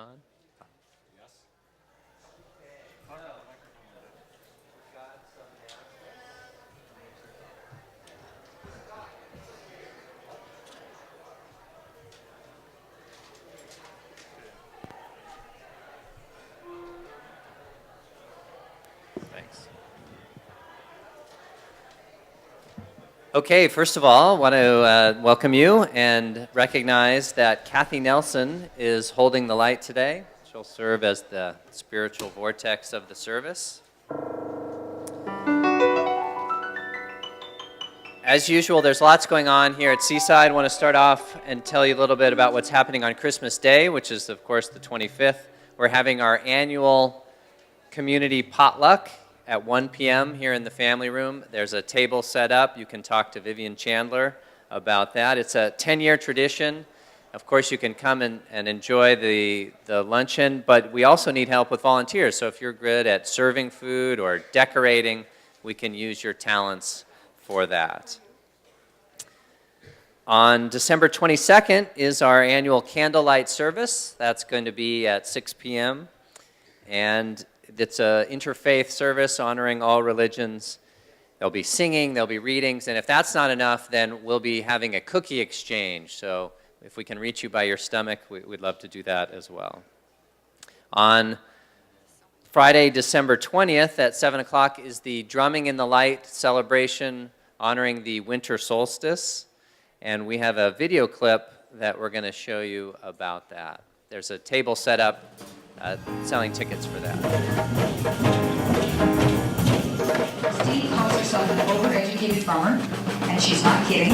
on? Yes. Thanks. Okay, first of all, I want to welcome you and recognize that Kathy Nelson is holding the light today. She'll serve as the spiritual vortex of the service. As usual, there's lots going on here at Seaside. I want to start off and tell you a little bit about what's happening on Christmas Day, which is, of course, the 25th. We're having our annual community potluck at 1 p.m. here in the family room. There's a table set up. You can talk to Vivian Chandler about that. It's a 10-year tradition. Of course, you can come and enjoy the luncheon, but we also need help with volunteers. So if you're good at serving food or decorating, we can use your talents for that. On December 22nd is our annual candlelight service. That's going to be at 6 p.m. And it's an interfaith service honoring all religions. There'll be singing, there'll be readings, and if that's not enough, then we'll be having a cookie exchange. So if we can reach you by your stomach, we'd love to do that as well. On Friday, December 20th at 7 o'clock is the Drumming in the Light celebration honoring the winter solstice. And we have a video clip that we're going to show you about that. There's a table set up selling tickets for that. Steve calls herself an overeducated farmer, and she's not kidding.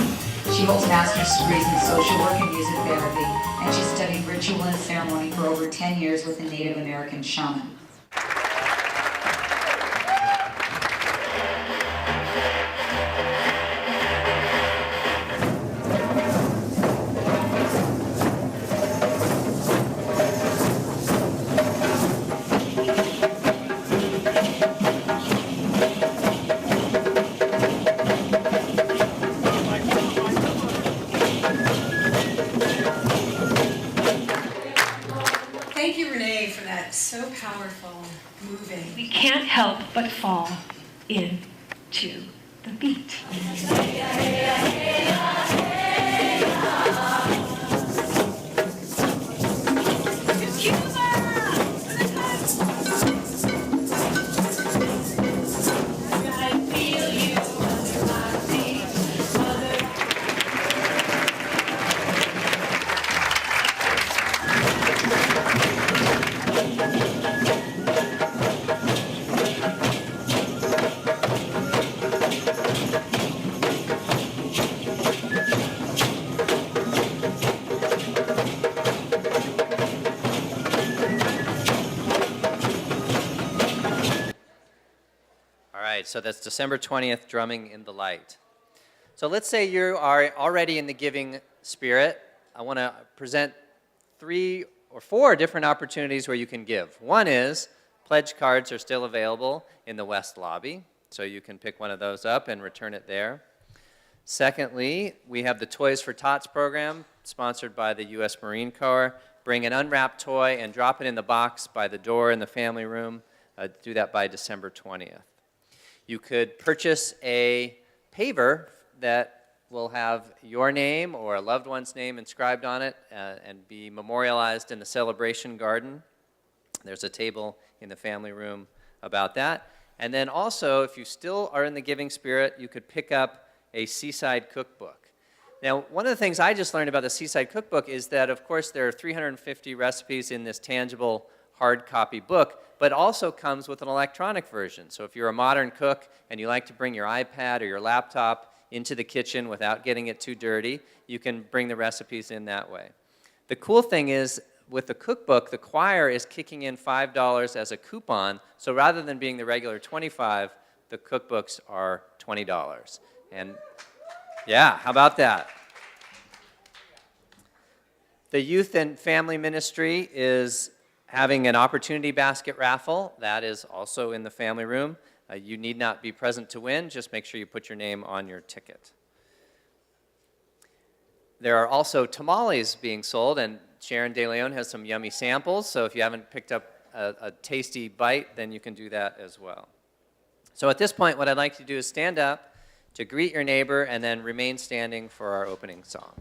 She holds master's degrees in social work and music therapy, and she's studied ritual and ceremony for over 10 years with a Native American shaman. So powerful, moving. We can't help but fall into the beat. So that's December 20th, Drumming in the Light. So let's say you are already in the giving spirit. I want to present 3 or 4 different opportunities where you can give. One is pledge cards are still available in the West Lobby, so you can pick one of those up and return it there. Secondly, we have the Toys for Tots program, sponsored by the U.S. Marine Corps. Bring an unwrapped toy and drop it in the box by the door in the family room. Do that by December 20th. You could purchase a paver that will have your name or a loved one's name inscribed on it and be memorialized in the celebration garden. There's a table in the family room about that. And then also, if you still are in the giving spirit, you could pick up a Seaside cookbook. Now, one of the things I just learned about the Seaside cookbook is that, of course, there are 350 recipes in this tangible hard copy book, but also comes with an electronic version. So if you're a modern cook and you like to bring your iPad or your laptop into the kitchen without getting it too dirty, you can bring the recipes in that way. The cool thing is, with the cookbook, the choir is kicking in $5 as a coupon, so rather than being the regular $25, the cookbooks are $20. And yeah, how about that? The Youth and Family Ministry is having an opportunity basket raffle. That is also in the family room. You need not be present to win. Just make sure you put your name on your ticket. There are also tamales being sold, and Sharon De Leon has some yummy samples, so if you haven't picked up a tasty bite, then you can do that as well. So at this point, what I'd like you to do is stand up to greet your neighbor and then remain standing for our opening song.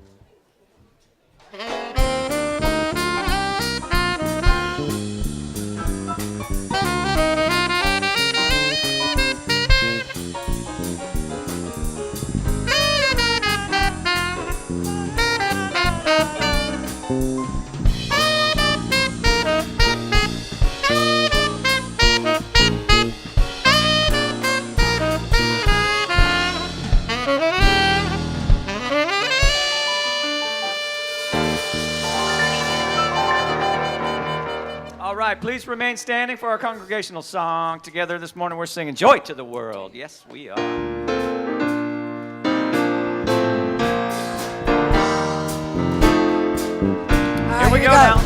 All right, please remain standing for our congregational song. Together this morning we're singing Joy to the World. Yes, we are. Here we go now.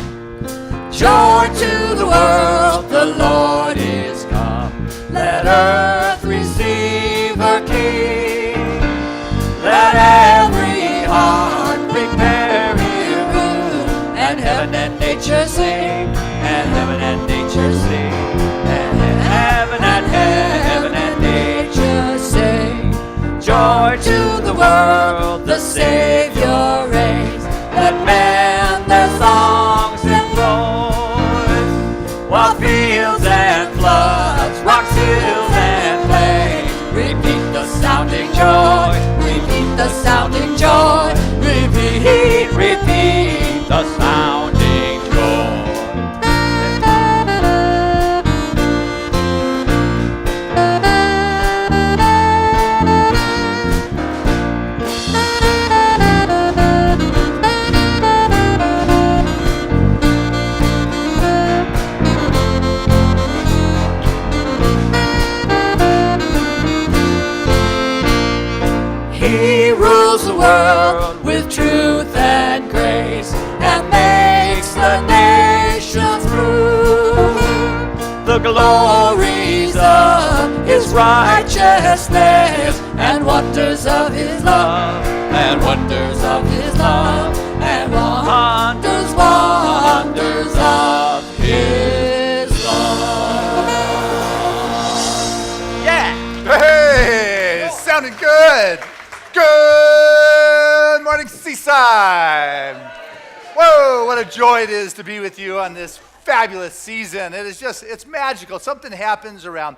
Joy to the world, the Lord is come. Let earth receive her King. Let every heart prepare here room, and heaven and nature sing. And heaven and nature sing, and heaven and nature sing. Joy to the world, the Savior reigns. Let men their songs employ, while fields and floods, rocks, hills and plains, repeat the sounding joy, repeat the sounding joy, repeat the sounding joy. He rules the world with truth and grace, and makes the nations prove the glories of his righteousness, and wonders of his love, and wonders of his love, and wonders of his love. Yeah! Hey, sounding good. Good morning, Seaside. Whoa, what a joy it is to be with you on this fabulous season. It is just, it's magical. Something happens around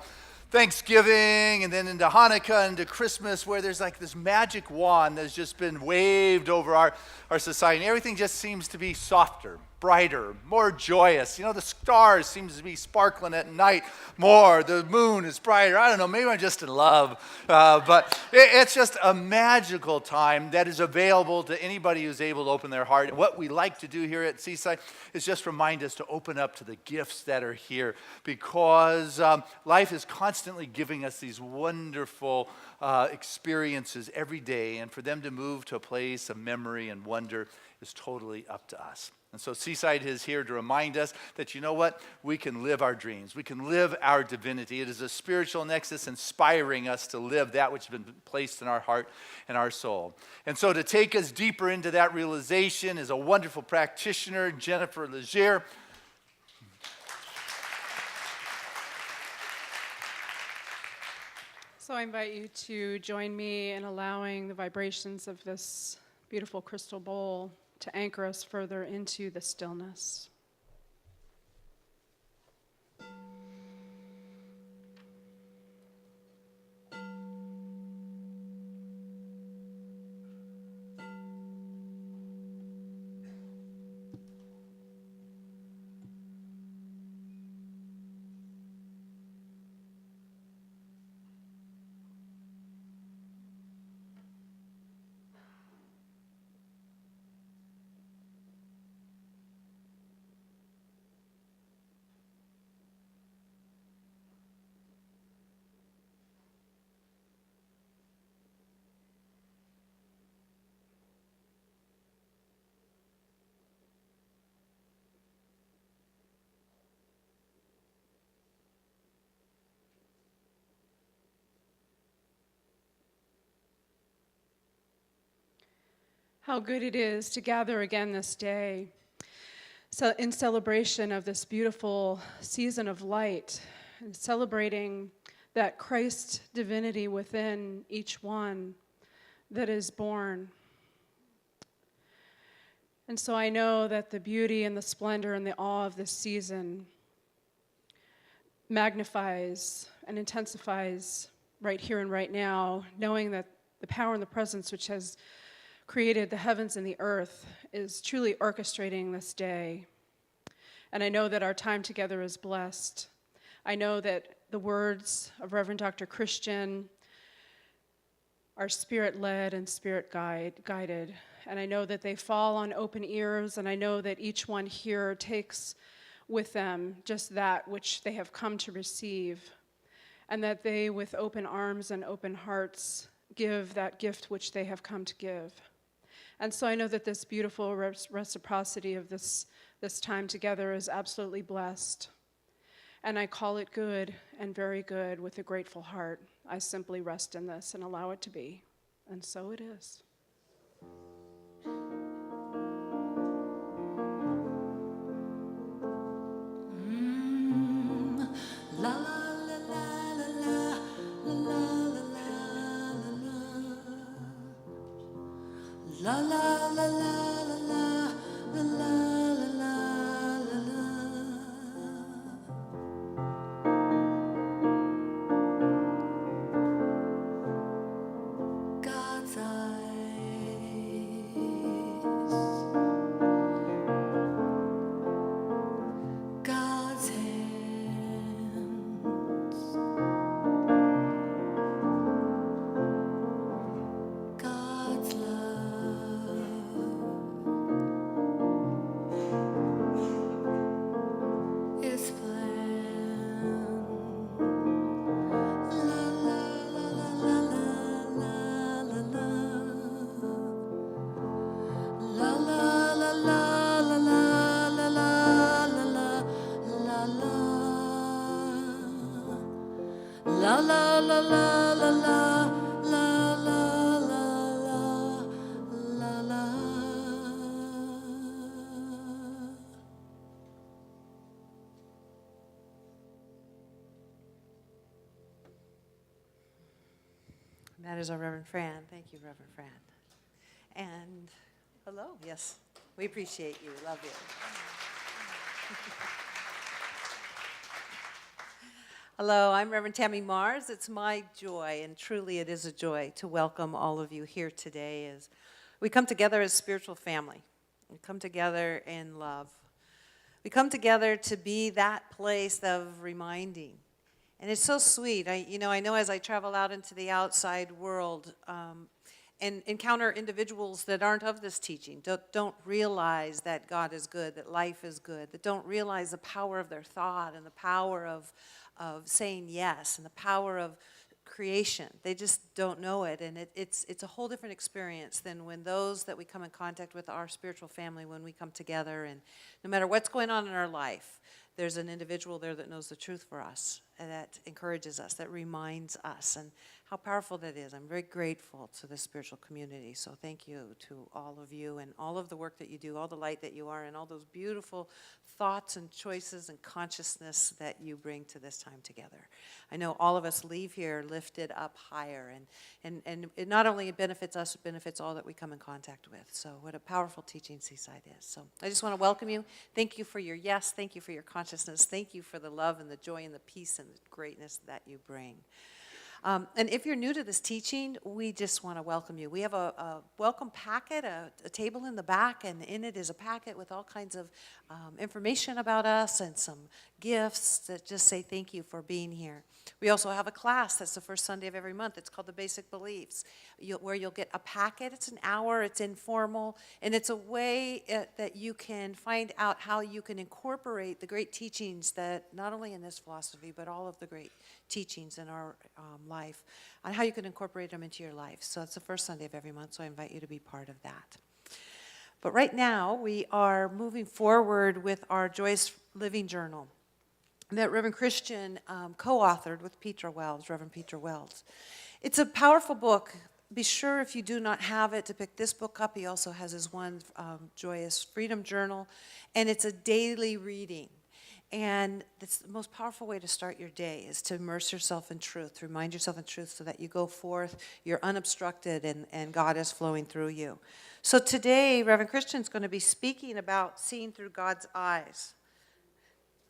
Thanksgiving and then into Hanukkah and into Christmas where there's like this magic wand that's just been waved over our society. And everything just seems to be softer, brighter, more joyous. You know, the stars seems to be sparkling at night more. The moon is brighter. I don't know, maybe I'm just in love. But it's just a magical time that is available to anybody who's able to open their heart. And what we like to do here at Seaside is just remind us to open up to the gifts that are here, because life is constantly giving us these wonderful experiences every day, and for them to move to a place of memory and wonder is totally up to us. And so Seaside is here to remind us that, you know what, we can live our dreams. We can live our divinity. It is a spiritual nexus inspiring us to live that which has been placed in our heart and our soul. And so to take us deeper into that realization is a wonderful practitioner, Jennifer Leger. So I invite you to join me in allowing the vibrations of this beautiful crystal bowl to anchor us further into the stillness. How good it is to gather again this day. So in celebration of this beautiful season of light, and celebrating that Christ divinity within each one that is born. And so I know that the beauty and the splendor and the awe of this season magnifies and intensifies right here and right now, knowing that the power and the presence which has created the heavens and the earth is truly orchestrating this day. And I know that our time together is blessed. I know that the words of Reverend Dr. Christian are spirit-led and spirit-guided. And I know that they fall on open ears, and I know that each one here takes with them just that which they have come to receive, and that they, with open arms and open hearts, give that gift which they have come to give. And so I know that this beautiful reciprocity of this time together is absolutely blessed. And I call it good and very good with a grateful heart. I simply rest in this and allow it to be. And so it is. La la la la la la la la la la la la. God's eyes, God's hands, God's love is planned. La la la la la la la la. La la la la la la la la la la la. La la la la la la la la la la. That is our Reverend Fran. Thank you, Reverend Fran. And hello, yes, we appreciate you, love you. Hello, I'm Reverend Tammy Mars. It's my joy, and truly it is a joy, to welcome all of you here today as we come together as spiritual family. We come together in love. We come together to be that place of reminding. And it's so sweet. I know as I travel out into the outside world and encounter individuals that aren't of this teaching, don't realize that God is good, that life is good, that don't realize the power of their thought and the power of saying yes and the power of creation. They just don't know it, and it's a whole different experience than when those that we come in contact with, our spiritual family, when we come together, and no matter what's going on in our life, there's an individual there that knows the truth for us, and that encourages us, that reminds us, and how powerful that is. I'm very grateful to this spiritual community, so thank you to all of you and all of the work that you do, all the light that you are, and all those beautiful thoughts and choices and consciousness that you bring to this time together. I know all of us leave here lifted up higher, and it not only benefits us, it benefits all that we come in contact with. So what a powerful teaching Seaside is. So I just want to welcome you. Thank you for your yes. Thank you for your consciousness. Thank you for the love and the joy and the peace and the greatness that you bring. And if you're new to this teaching, we just want to welcome you. We have a welcome packet, a table in the back, and in it is a packet with all kinds of information about us and some gifts that just say thank you for being here. We also have a class that's the first Sunday of every month. It's called The Basic Beliefs, where you'll get a packet. It's an hour, it's informal, and it's a way that you can find out how you can incorporate the great teachings that, not only in this philosophy, but all of the great teachings in our life, on how you can incorporate them into your life. So it's the first Sunday of every month, so I invite you to be part of that. But right now, we are moving forward with our Joyous Living Journal that Reverend Christian co-authored with Petra Wells, Reverend Petra Wells. It's a powerful book be sure if you do not have it to pick this book up. He also has his one Joyous Freedom Journal, and it's a daily reading. And it's the most powerful way to start your day is to immerse yourself in truth, to remind yourself in truth so that you go forth, you're unobstructed, and God is flowing through you. So today, Reverend Christian's going to be speaking about seeing through God's eyes.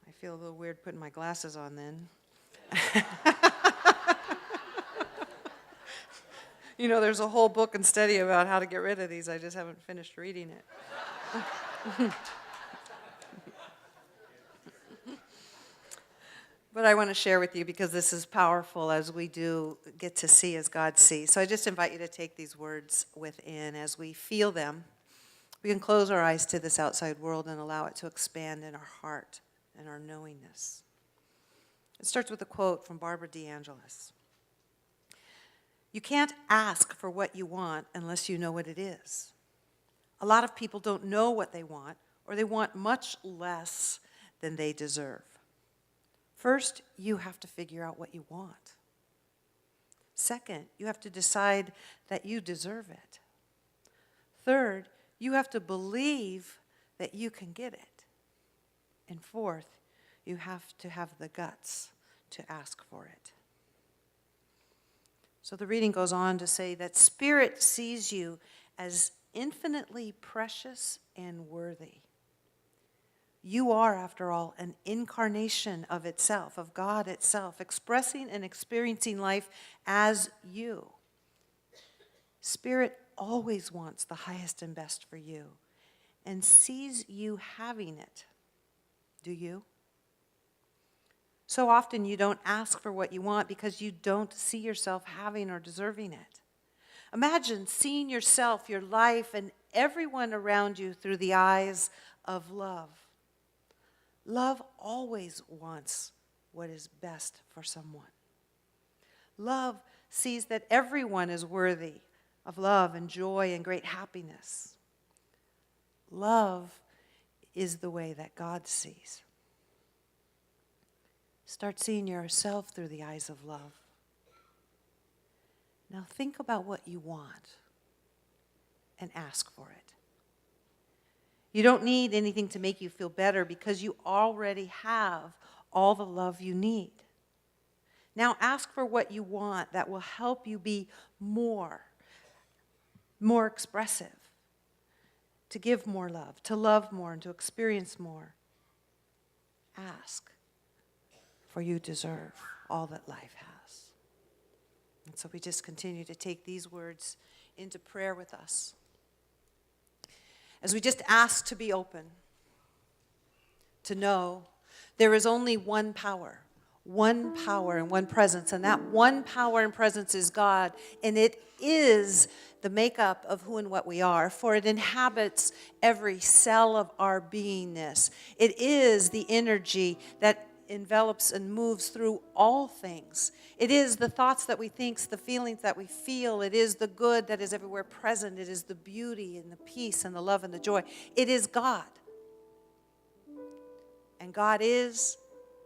I feel a little weird putting my glasses on then. You know, there's a whole book and study about how to get rid of these. I just haven't finished reading it. But I want to share with you because this is powerful as we do get to see as God sees. So I just invite you to take these words within as we feel them. We can close our eyes to this outside world and allow it to expand in our heart and our knowingness. It starts with a quote from Barbara DeAngelis. You can't ask for what you want unless you know what it is. A lot of people don't know what they want, or they want much less than they deserve. First, you have to figure out what you want. Second, you have to decide that you deserve it. Third, you have to believe that you can get it. And fourth, you have to have the guts to ask for it. So the reading goes on to say that Spirit sees you as infinitely precious and worthy. You are, after all, an incarnation of itself, of God itself, expressing and experiencing life as you. Spirit always wants the highest and best for you and sees you having it. Do you? So often you don't ask for what you want because you don't see yourself having or deserving it. Imagine seeing yourself, your life, and everyone around you through the eyes of love. Love always wants what is best for someone. Love sees that everyone is worthy of love and joy and great happiness. Love is the way that God sees. Start seeing yourself through the eyes of love. Now think about what you want and ask for it. You don't need anything to make you feel better because you already have all the love you need. Now ask for what you want that will help you be more expressive, to give more love, to love more, and to experience more. Ask, for you deserve all that life has. And so we just continue to take these words into prayer with us. As we just ask to be open, to know there is only one power and one presence, and that one power and presence is God, and it is the makeup of who and what we are, for it inhabits every cell of our beingness. It is the energy that envelops and moves through all things. It is the thoughts that we think, the feelings that we feel. It is the good that is everywhere present. It is the beauty and the peace and the love and the joy. It is God. And God is,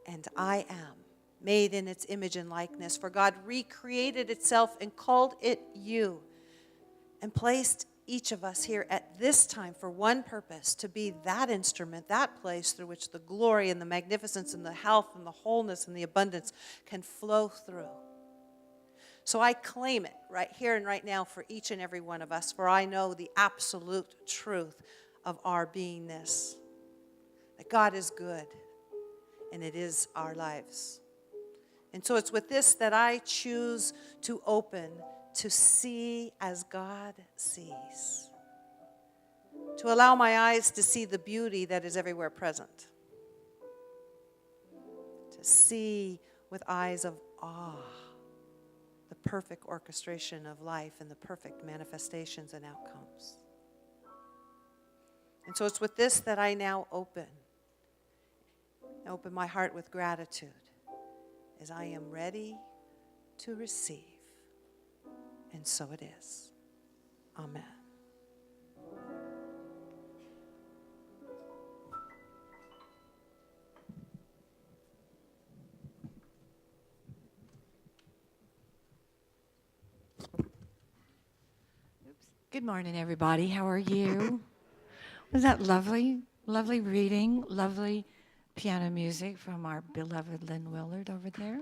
and I am, made in its image and likeness. For God recreated itself and called it you, and placed each of us here at this time for one purpose, to be that instrument, that place through which the glory and the magnificence and the health and the wholeness and the abundance can flow through. So I claim it right here and right now for each and every one of us, for I know the absolute truth of our beingness, that God is good, and it is our lives. And so it's with this that I choose to open, to see as God sees. To allow my eyes to see the beauty that is everywhere present. To see with eyes of awe the perfect orchestration of life and the perfect manifestations and outcomes. And so it's with this that I now open my heart with gratitude as I am ready to receive. And so it is. Amen. Good morning, everybody. How are you? Was that lovely? Lovely reading, lovely piano music from our beloved Lynn Willard over there.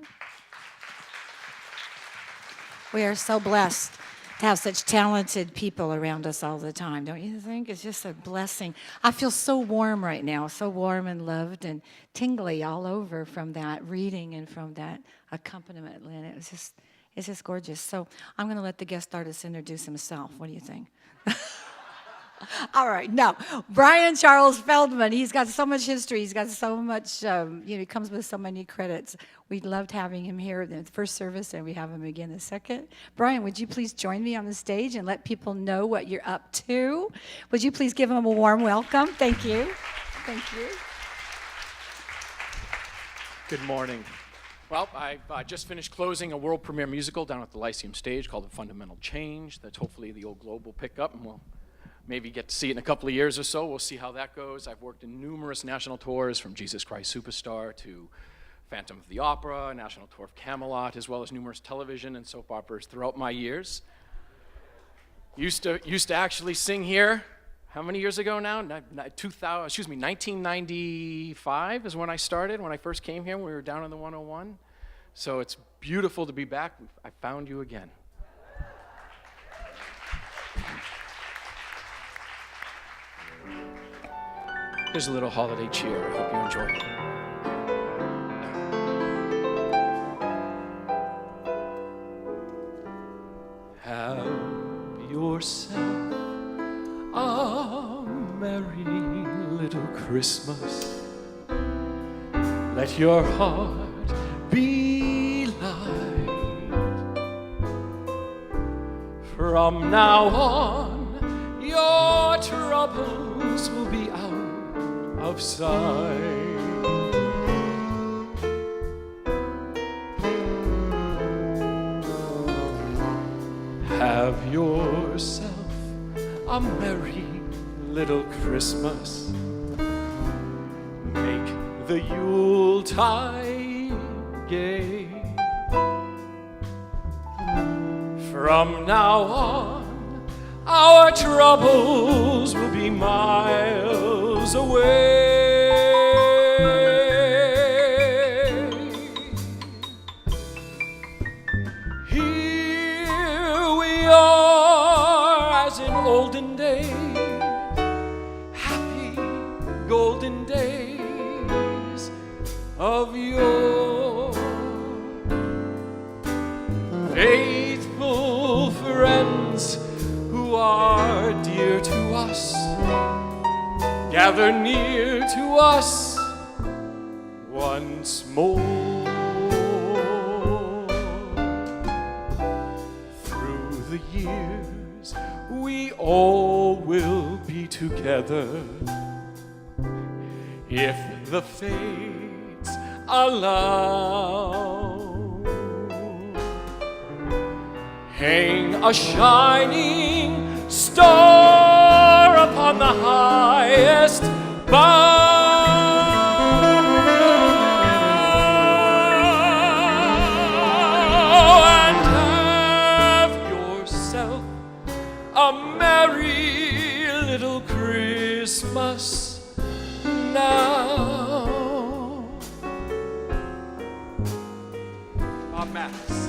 We are so blessed to have such talented people around us all the time, don't you think? It's just a blessing. I feel so warm right now, so warm and loved and tingly all over from that reading and from that accompaniment, Lynn. It's just gorgeous. So I'm going to let the guest artist introduce himself. What do you think? All right, now, Brian Charles Feldman, he's got so much history. He's got so much, he comes with so many credits. We loved having him here in the first service, and we have him again the second. Brian, would you please join me on the stage and let people know what you're up to? Would you please give him a warm welcome? Thank you. Thank you. Good morning. Well, I've just finished closing a world premiere musical down at the Lyceum stage called The Fundamental Change that hopefully the old Globe will pick up, and we'll maybe get to see it in a couple of years or so. We'll see how that goes. I've worked in numerous national tours, from Jesus Christ Superstar to Phantom of the Opera, national tour of Camelot, as well as numerous television and soap operas throughout my years. Used to actually sing here. How many years ago now? 1995 is when I started. When I first came here, we were down in the 101. So it's beautiful to be back. I found you again. Here's a little holiday cheer. I hope you enjoy it. Have yourself a merry little Christmas. Let your heart be light. From now on, your troubles will be out of sight. Have yourself a merry little Christmas. Make the Yuletide gay. From now on, our troubles will be miles away. Here we are as in olden days, happy golden days of yore. Faithful friends who are dear to us, gather near to us once more. Through the years, we all will be together, if the fates allow. Hang a shining star upon the highest bough, and have yourself a merry little Christmas now. Bob Mathis.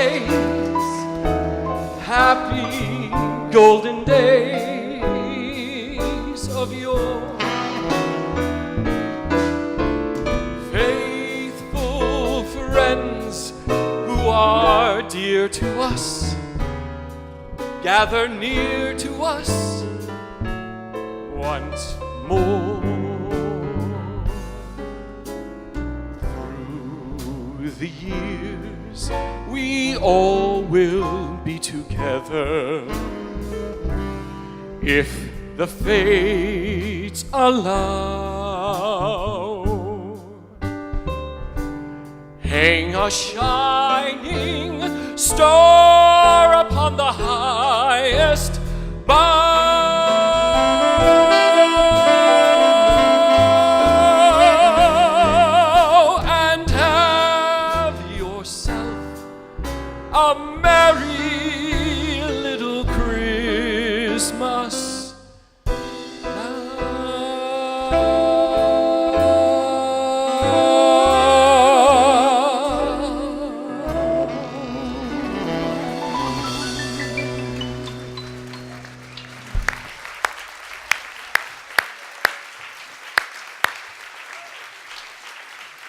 days, happy golden days of yore. Faithful friends who are dear to us, gather near to us once more. Through the years, we all will be together, if the fates allow. Hang a shining star upon the highest bough, and have yourself a merry little Christmas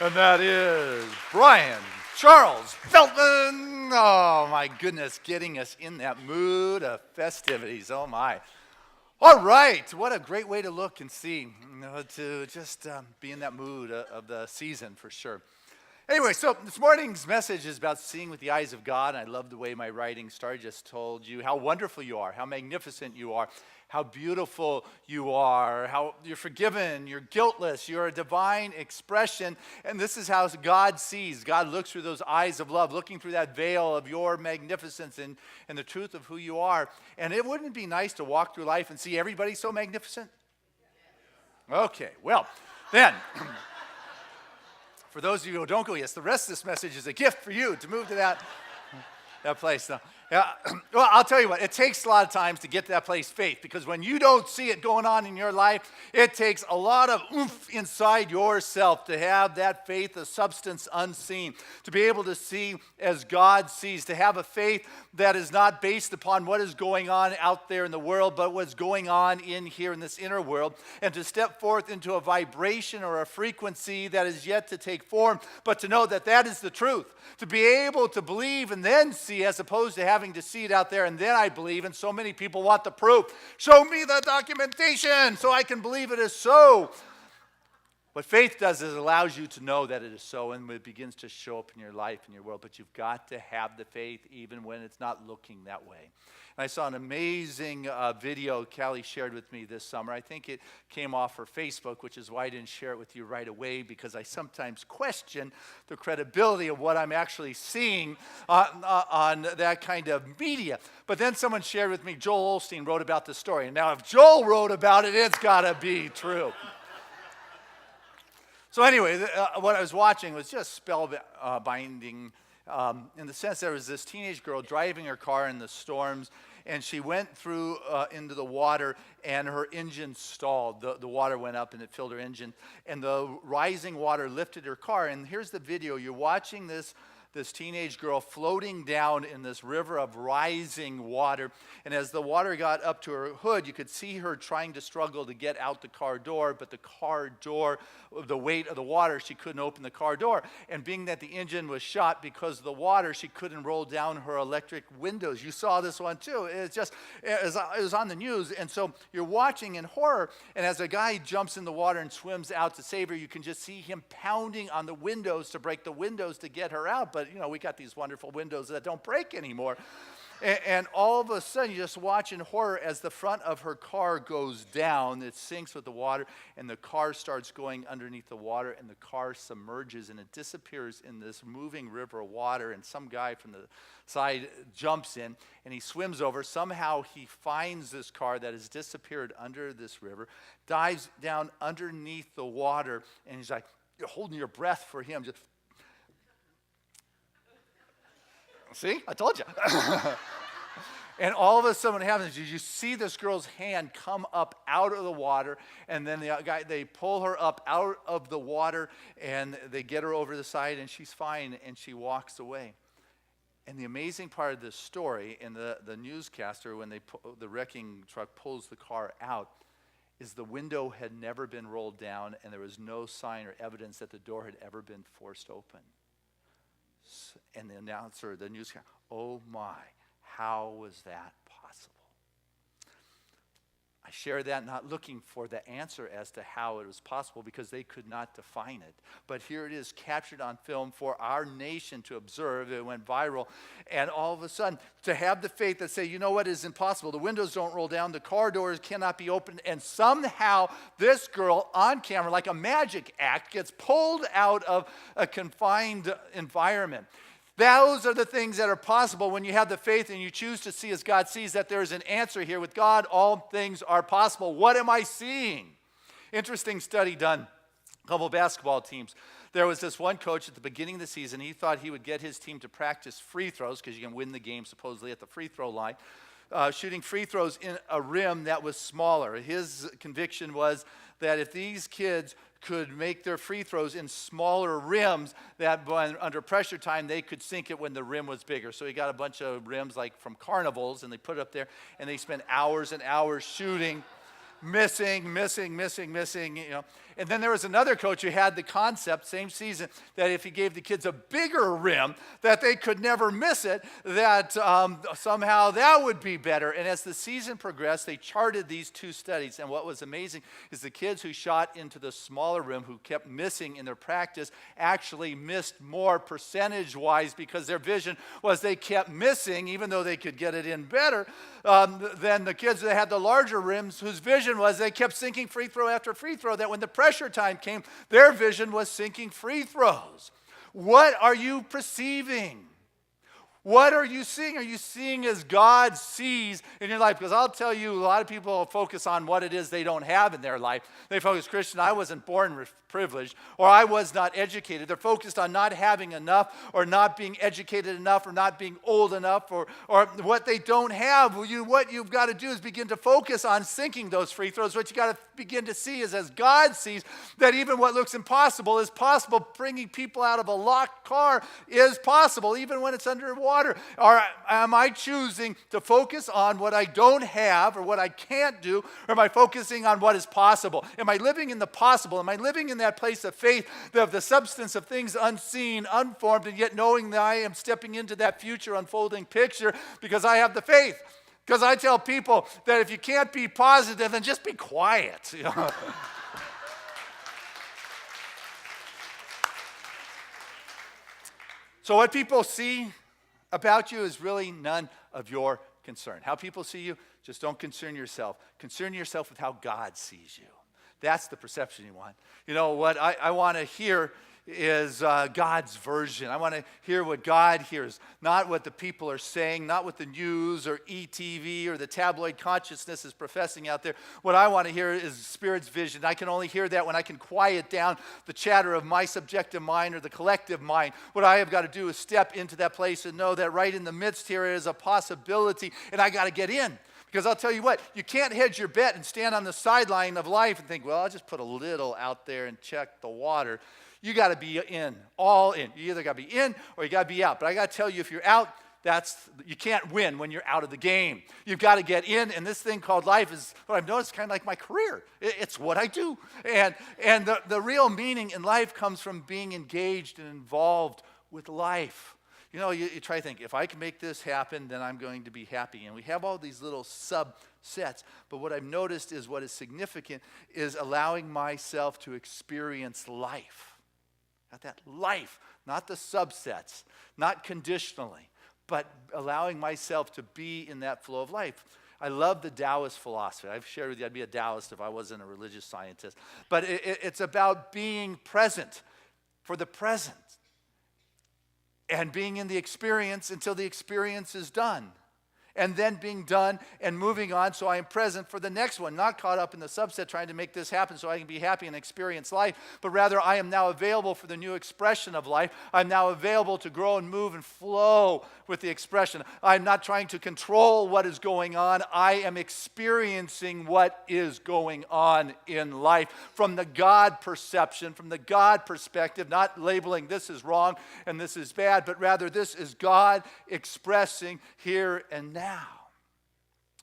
And that is Brian Charles Feltman. Oh, my goodness, getting us in that mood of festivities. Oh, my. All right, what a great way to look and see, to just be in that mood of the season for sure. Anyway, so this morning's message is about seeing with the eyes of God. And I love the way my writing started. Just told you how wonderful you are, how magnificent you are, how beautiful you are, how you're forgiven, you're guiltless, you're a divine expression. And this is how God sees. God looks through those eyes of love, looking through that veil of your magnificence and the truth of who you are. And it wouldn't be nice to walk through life and see everybody so magnificent? Okay, well, then, for those of you who don't go, yes, the rest of this message is a gift for you to move to that place. Now, well, I'll tell you what, it takes a lot of times to get to that place, faith, because when you don't see it going on in your life, it takes a lot of oomph inside yourself to have that faith, a substance unseen, to be able to see as God sees, to have a faith that is not based upon what is going on out there in the world, but what's going on in here in this inner world, and to step forth into a vibration or a frequency that is yet to take form, but to know that that is the truth, to be able to believe and then see, as opposed to having to see it out there and then I believe. And so many people want the proof. Show me the documentation so I can believe it is so. What faith does is it allows you to know that it is so, and it begins to show up in your life, in your world. But you've got to have the faith even when it's not looking that way. And I saw an amazing video Callie shared with me this summer. I think it came off her Facebook, which is why I didn't share it with you right away, because I sometimes question the credibility of what I'm actually seeing on that kind of media. But then someone shared with me, Joel Osteen wrote about this story. And now if Joel wrote about it, it's got to be true. So anyway, what I was watching was just spellbinding in the sense there was this teenage girl driving her car in the storms, and she went through into the water, and her engine stalled. The water went up, and it filled her engine, and the rising water lifted her car. And here's the video. You're watching this teenage girl floating down in this river of rising water. And as the water got up to her hood, you could see her trying to struggle to get out the car door, but the car door, the weight of the water, she couldn't open the car door. And being that the engine was shot because of the water, she couldn't roll down her electric windows. You saw this one too. It was on the news. And so you're watching in horror, and as a guy jumps in the water and swims out to save her, you can just see him pounding on the windows to break the windows to get her out. But we got these wonderful windows that don't break anymore. And all of a sudden, you just watch in horror as the front of her car goes down. It sinks with the water, and the car starts going underneath the water, and the car submerges, and it disappears in this moving river of water. And some guy from the side jumps in, and he swims over. Somehow, he finds this car that has disappeared under this river, dives down underneath the water, and he's like, you're holding your breath for him. Just, see, I told you. And all of a sudden what happens is you see this girl's hand come up out of the water, and then they pull her up out of the water, and they get her over the side, and she's fine, and she walks away. And the amazing part of this story, and the newscaster, when the wrecking truck pulls the car out, is the window had never been rolled down, and there was no sign or evidence that the door had ever been forced open. And the announcer, the newscaster, oh my, how was that possible? I share that not looking for the answer as to how it was possible, because they could not define it. But here it is, captured on film for our nation to observe. It went viral. And all of a sudden, to have the faith that say, you know what is impossible? The windows don't roll down. The car doors cannot be opened. And somehow this girl on camera, like a magic act, gets pulled out of a confined environment. Those are the things that are possible when you have the faith and you choose to see as God sees, that there is an answer here. With God, all things are possible. What am I seeing? Interesting study done. A couple of basketball teams. There was this one coach at the beginning of the season. He thought he would get his team to practice free throws, because you can win the game supposedly at the free throw line. Shooting free throws in a rim that was smaller. His conviction was that if these kids could make their free throws in smaller rims, that when under pressure time, they could sink it when the rim was bigger. So he got a bunch of rims like from carnivals, and they put it up there, and they spent hours and hours shooting, missing. And then there was another coach who had the concept, same season, that if he gave the kids a bigger rim, that they could never miss it, that somehow that would be better. And as the season progressed, they charted these two studies. And what was amazing is the kids who shot into the smaller rim, who kept missing in their practice, actually missed more percentage-wise, because their vision was they kept missing, even though they could get it in better, than the kids that had the larger rims, whose vision was they kept sinking free throw after free throw, that when the pressure time came, their vision was sinking free throws. What are you perceiving? What are you seeing? Are you seeing as God sees in your life? Because I'll tell you, a lot of people focus on what it is they don't have in their life. They focus, Christian, I wasn't born privileged, or I was not educated. They're focused on not having enough, or not being educated enough, or not being old enough, or what they don't have. What you've got to do is begin to focus on sinking those free throws. What you got to begin to see is, as God sees, that even what looks impossible is possible. Bringing people out of a locked car is possible, even when it's underwater. Or am I choosing to focus on what I don't have or what I can't do, or am I focusing on what is possible? Am I living in the possible? Am I living in that place of faith, of the substance of things unseen, unformed, and yet knowing that I am stepping into that future unfolding picture because I have the faith? Because I tell people that if you can't be positive, then just be quiet. You know? So what people see about you is really none of your concern. How people see you, just don't concern yourself. Concern yourself with how God sees you. That's the perception you want. You know, what I want to hear is God's version. I want to hear what God hears, not what the people are saying, not what the news or ETV or the tabloid consciousness is professing out there. What I want to hear is Spirit's vision. I can only hear that when I can quiet down the chatter of my subjective mind or the collective mind. What I have got to do is step into that place and know that right in the midst here is a possibility, and I got to get in. Because I'll tell you what, you can't hedge your bet and stand on the sideline of life and think, well, I'll just put a little out there and check the water. You got to be in, all in. You either got to be in or you got to be out. But I got to tell you, if you're out, you can't win when you're out of the game. You've got to get in, and this thing called life is what I've noticed, kind of like my career. It's what I do. And the real meaning in life comes from being engaged and involved with life. You know, you try to think, if I can make this happen, then I'm going to be happy. And we have all these little subsets. But what I've noticed is what is significant is allowing myself to experience life. Not that life, not the subsets, not conditionally, but allowing myself to be in that flow of life. I love the Taoist philosophy. I've shared with you I'd be a Taoist if I wasn't a religious scientist. But it's about being present for the present and being in the experience until the experience is done. and then being done and moving on, so I am present for the next one, not caught up in the subset trying to make this happen so I can be happy and experience life, but rather I am now available for the new expression of life. I'm now available to grow and move and flow with the expression. I'm not trying to control what is going on. I am experiencing what is going on in life from the God perception, from the God perspective, not labeling this is wrong and this is bad, but rather this is God expressing here and now.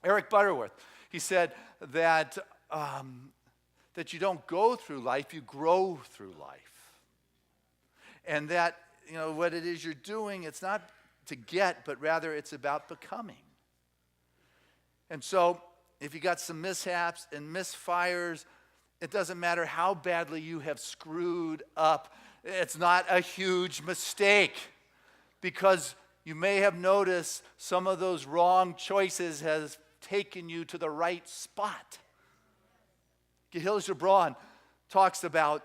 Eric Butterworth, he said that that you don't go through life, you grow through life. And that, what it is you're doing, it's not to get, but rather it's about becoming. And so, if you got some mishaps and misfires, it doesn't matter how badly you have screwed up. It's not a huge mistake, because you may have noticed some of those wrong choices has taken you to the right spot. Gahil Gibran talks about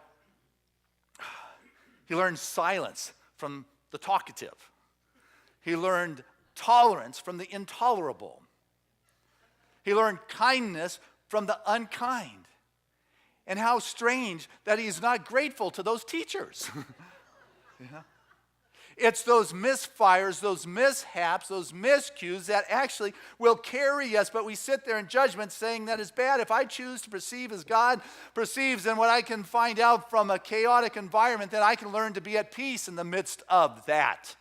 he learned silence from the talkative. He learned tolerance from the intolerable. He learned kindness from the unkind. And how strange that he's not grateful to those teachers. It's those misfires, those mishaps, those miscues that actually will carry us, but we sit there in judgment saying that is bad. If I choose to perceive as God perceives, then what I can find out from a chaotic environment, that I can learn to be at peace in the midst of that.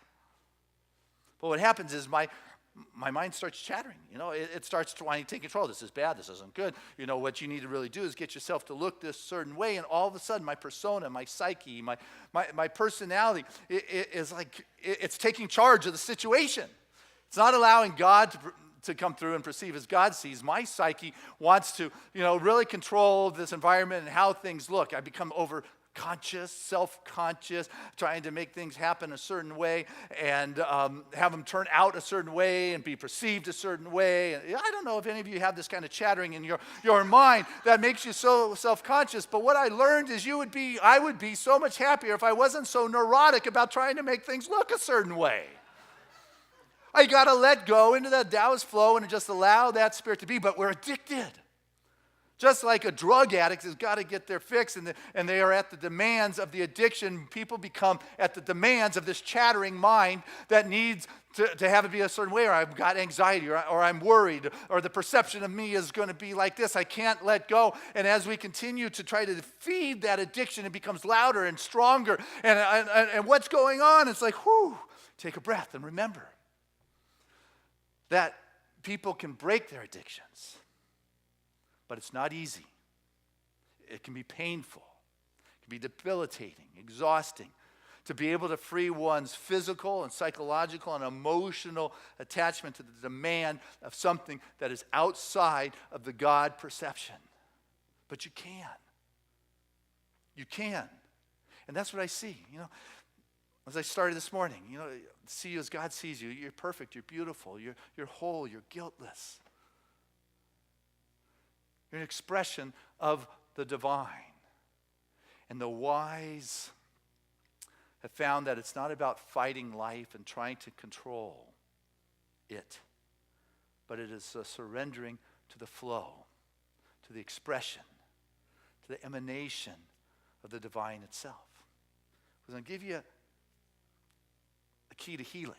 But what happens is my mind starts chattering. It starts wanting to take control. This is bad. This isn't good. What you need to really do is get yourself to look this certain way. And all of a sudden, my persona, my psyche, my personality is like, it's taking charge of the situation. It's not allowing God to come through and perceive as God sees. My psyche wants to, really control this environment and how things look. I become conscious, self-conscious, trying to make things happen a certain way and have them turn out a certain way and be perceived a certain way. And I don't know if any of you have this kind of chattering in your mind that makes you so self-conscious, but what I learned is I would be so much happier if I wasn't so neurotic about trying to make things look a certain way. I got to let go into that Taoist flow and just allow that spirit to be, but we're addicted. Just like a drug addict has got to get their fix, and they are at the demands of the addiction, people become at the demands of this chattering mind that needs to have it be a certain way, or I've got anxiety, or I'm worried, or the perception of me is going to be like this. I can't let go. And as we continue to try to feed that addiction, it becomes louder and stronger. And what's going on? It's like, whew, take a breath and remember that people can break their addictions. But it's not easy. It can be painful. It can be debilitating, exhausting. To be able to free one's physical and psychological and emotional attachment to the demand of something that is outside of the God perception. But you can. You can. And that's what I see. As I started this morning, see you as God sees you. You're perfect. You're beautiful. You're whole. You're guiltless. You're an expression of the divine. And the wise have found that it's not about fighting life and trying to control it, but it is a surrendering to the flow, to the expression, to the emanation of the divine itself. I'm going to give you a key to healing.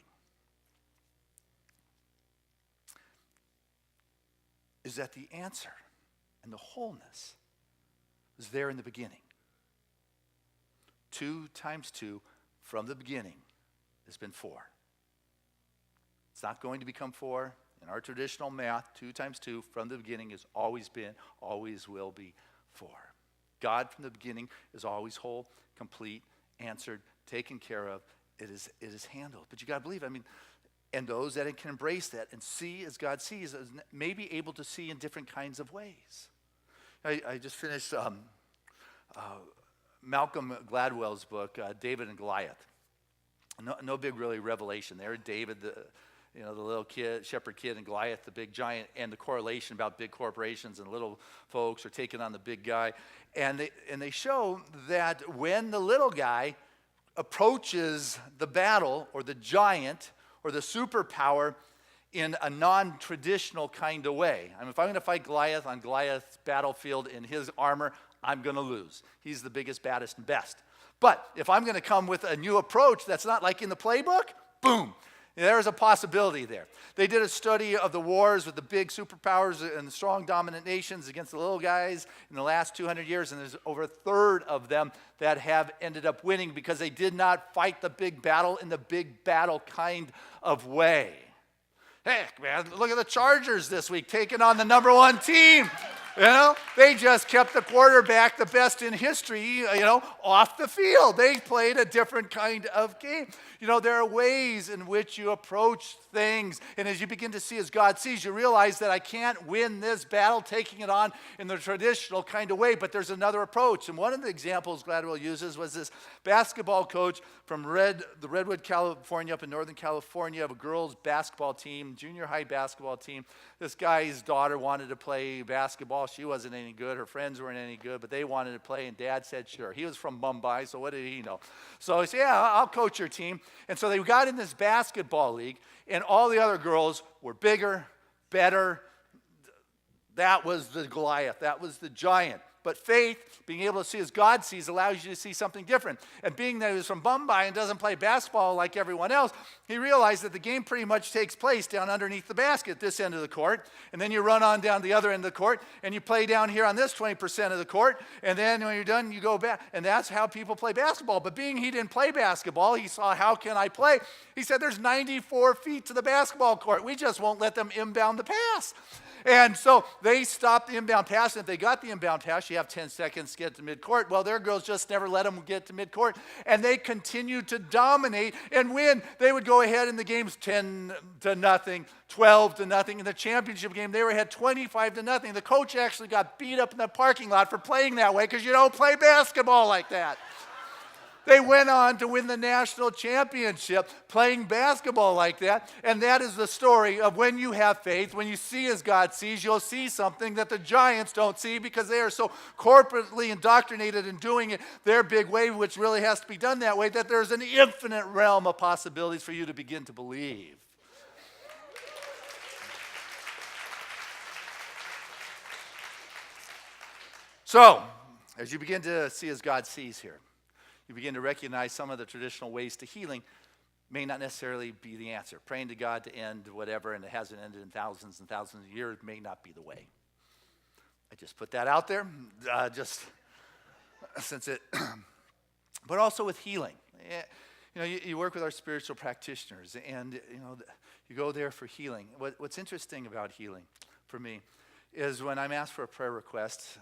Is that the answer and the wholeness is there in the beginning. 2 times 2 from the beginning has been 4. It's not going to become 4. In our traditional math, 2 times 2 from the beginning has always been, always will be 4. God from the beginning is always whole, complete, answered, taken care of. It is handled. But you got to believe, and those that can embrace that and see as God sees, may be able to see in different kinds of ways. I just finished Malcolm Gladwell's book, David and Goliath. No big really revelation there. David, the little kid, shepherd kid, and Goliath, the big giant, and the correlation about big corporations and little folks are taking on the big guy. And they show that when the little guy approaches the battle or the giant or the superpower, in a non-traditional kind of way. I mean, if I'm going to fight Goliath on Goliath's battlefield in his armor, I'm going to lose. He's the biggest, baddest, and best. But if I'm going to come with a new approach that's not like in the playbook, boom, there's a possibility there. They did a study of the wars with the big superpowers and the strong dominant nations against the little guys in the last 200 years, and there's over a third of them that have ended up winning because they did not fight the big battle in the big battle kind of way. Heck, man, look at the Chargers this week taking on the number one team. You know, they just kept the quarterback, the best in history, off the field. They played a different kind of game. There are ways in which you approach things. And as you begin to see as God sees, you realize that I can't win this battle taking it on in the traditional kind of way, but there's another approach. And one of the examples Gladwell uses was this basketball coach from the Redwood, California, up in Northern California, of a girls' basketball team, junior high basketball team. This guy's daughter wanted to play basketball. She wasn't any good. Her friends weren't any good, but they wanted to play, and Dad said sure. He was from Mumbai, so what did he know? So he said, yeah, I'll coach your team. And so they got in this basketball league, and all the other girls were bigger, better. That was the Goliath. That was the giant. But faith, being able to see as God sees, allows you to see something different. And being that he was from Mumbai and doesn't play basketball like everyone else, he realized that the game pretty much takes place down underneath the basket, this end of the court. And then you run on down the other end of the court, and you play down here on this 20% of the court. And then when you're done, you go back. And that's how people play basketball. But being he didn't play basketball, he saw, how can I play? He said, there's 94 feet to the basketball court. We just won't let them inbound the pass. And so they stopped the inbound pass. And if they got the inbound pass, you have 10 seconds to get to midcourt. Well, their girls just never let them get to midcourt. And they continued to dominate and win. They would go ahead in the games 10-0, 12-0. In the championship game, they were ahead 25-0. The coach actually got beat up in the parking lot for playing that way because you don't play basketball like that. They went on to win the national championship playing basketball like that. And that is the story of when you have faith, when you see as God sees, you'll see something that the giants don't see because they are so corporately indoctrinated in doing it their big way, which really has to be done that way, that there's an infinite realm of possibilities for you to begin to believe. So, as you begin to see as God sees here, you begin to recognize some of the traditional ways to healing may not necessarily be the answer. Praying to God to end whatever, and it hasn't ended in thousands and thousands of years, may not be the way. I just put that out there, just since it, but also with healing. You work with our spiritual practitioners, and you go there for healing. What's interesting about healing for me is when I'm asked for a prayer request,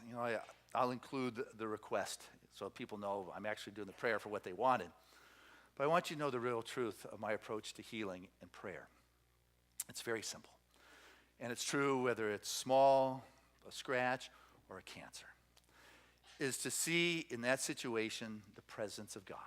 I'll include the request so people know I'm actually doing the prayer for what they wanted. But I want you to know the real truth of my approach to healing and prayer. It's very simple. And it's true whether it's small, a scratch, or a cancer. Is to see in that situation the presence of God.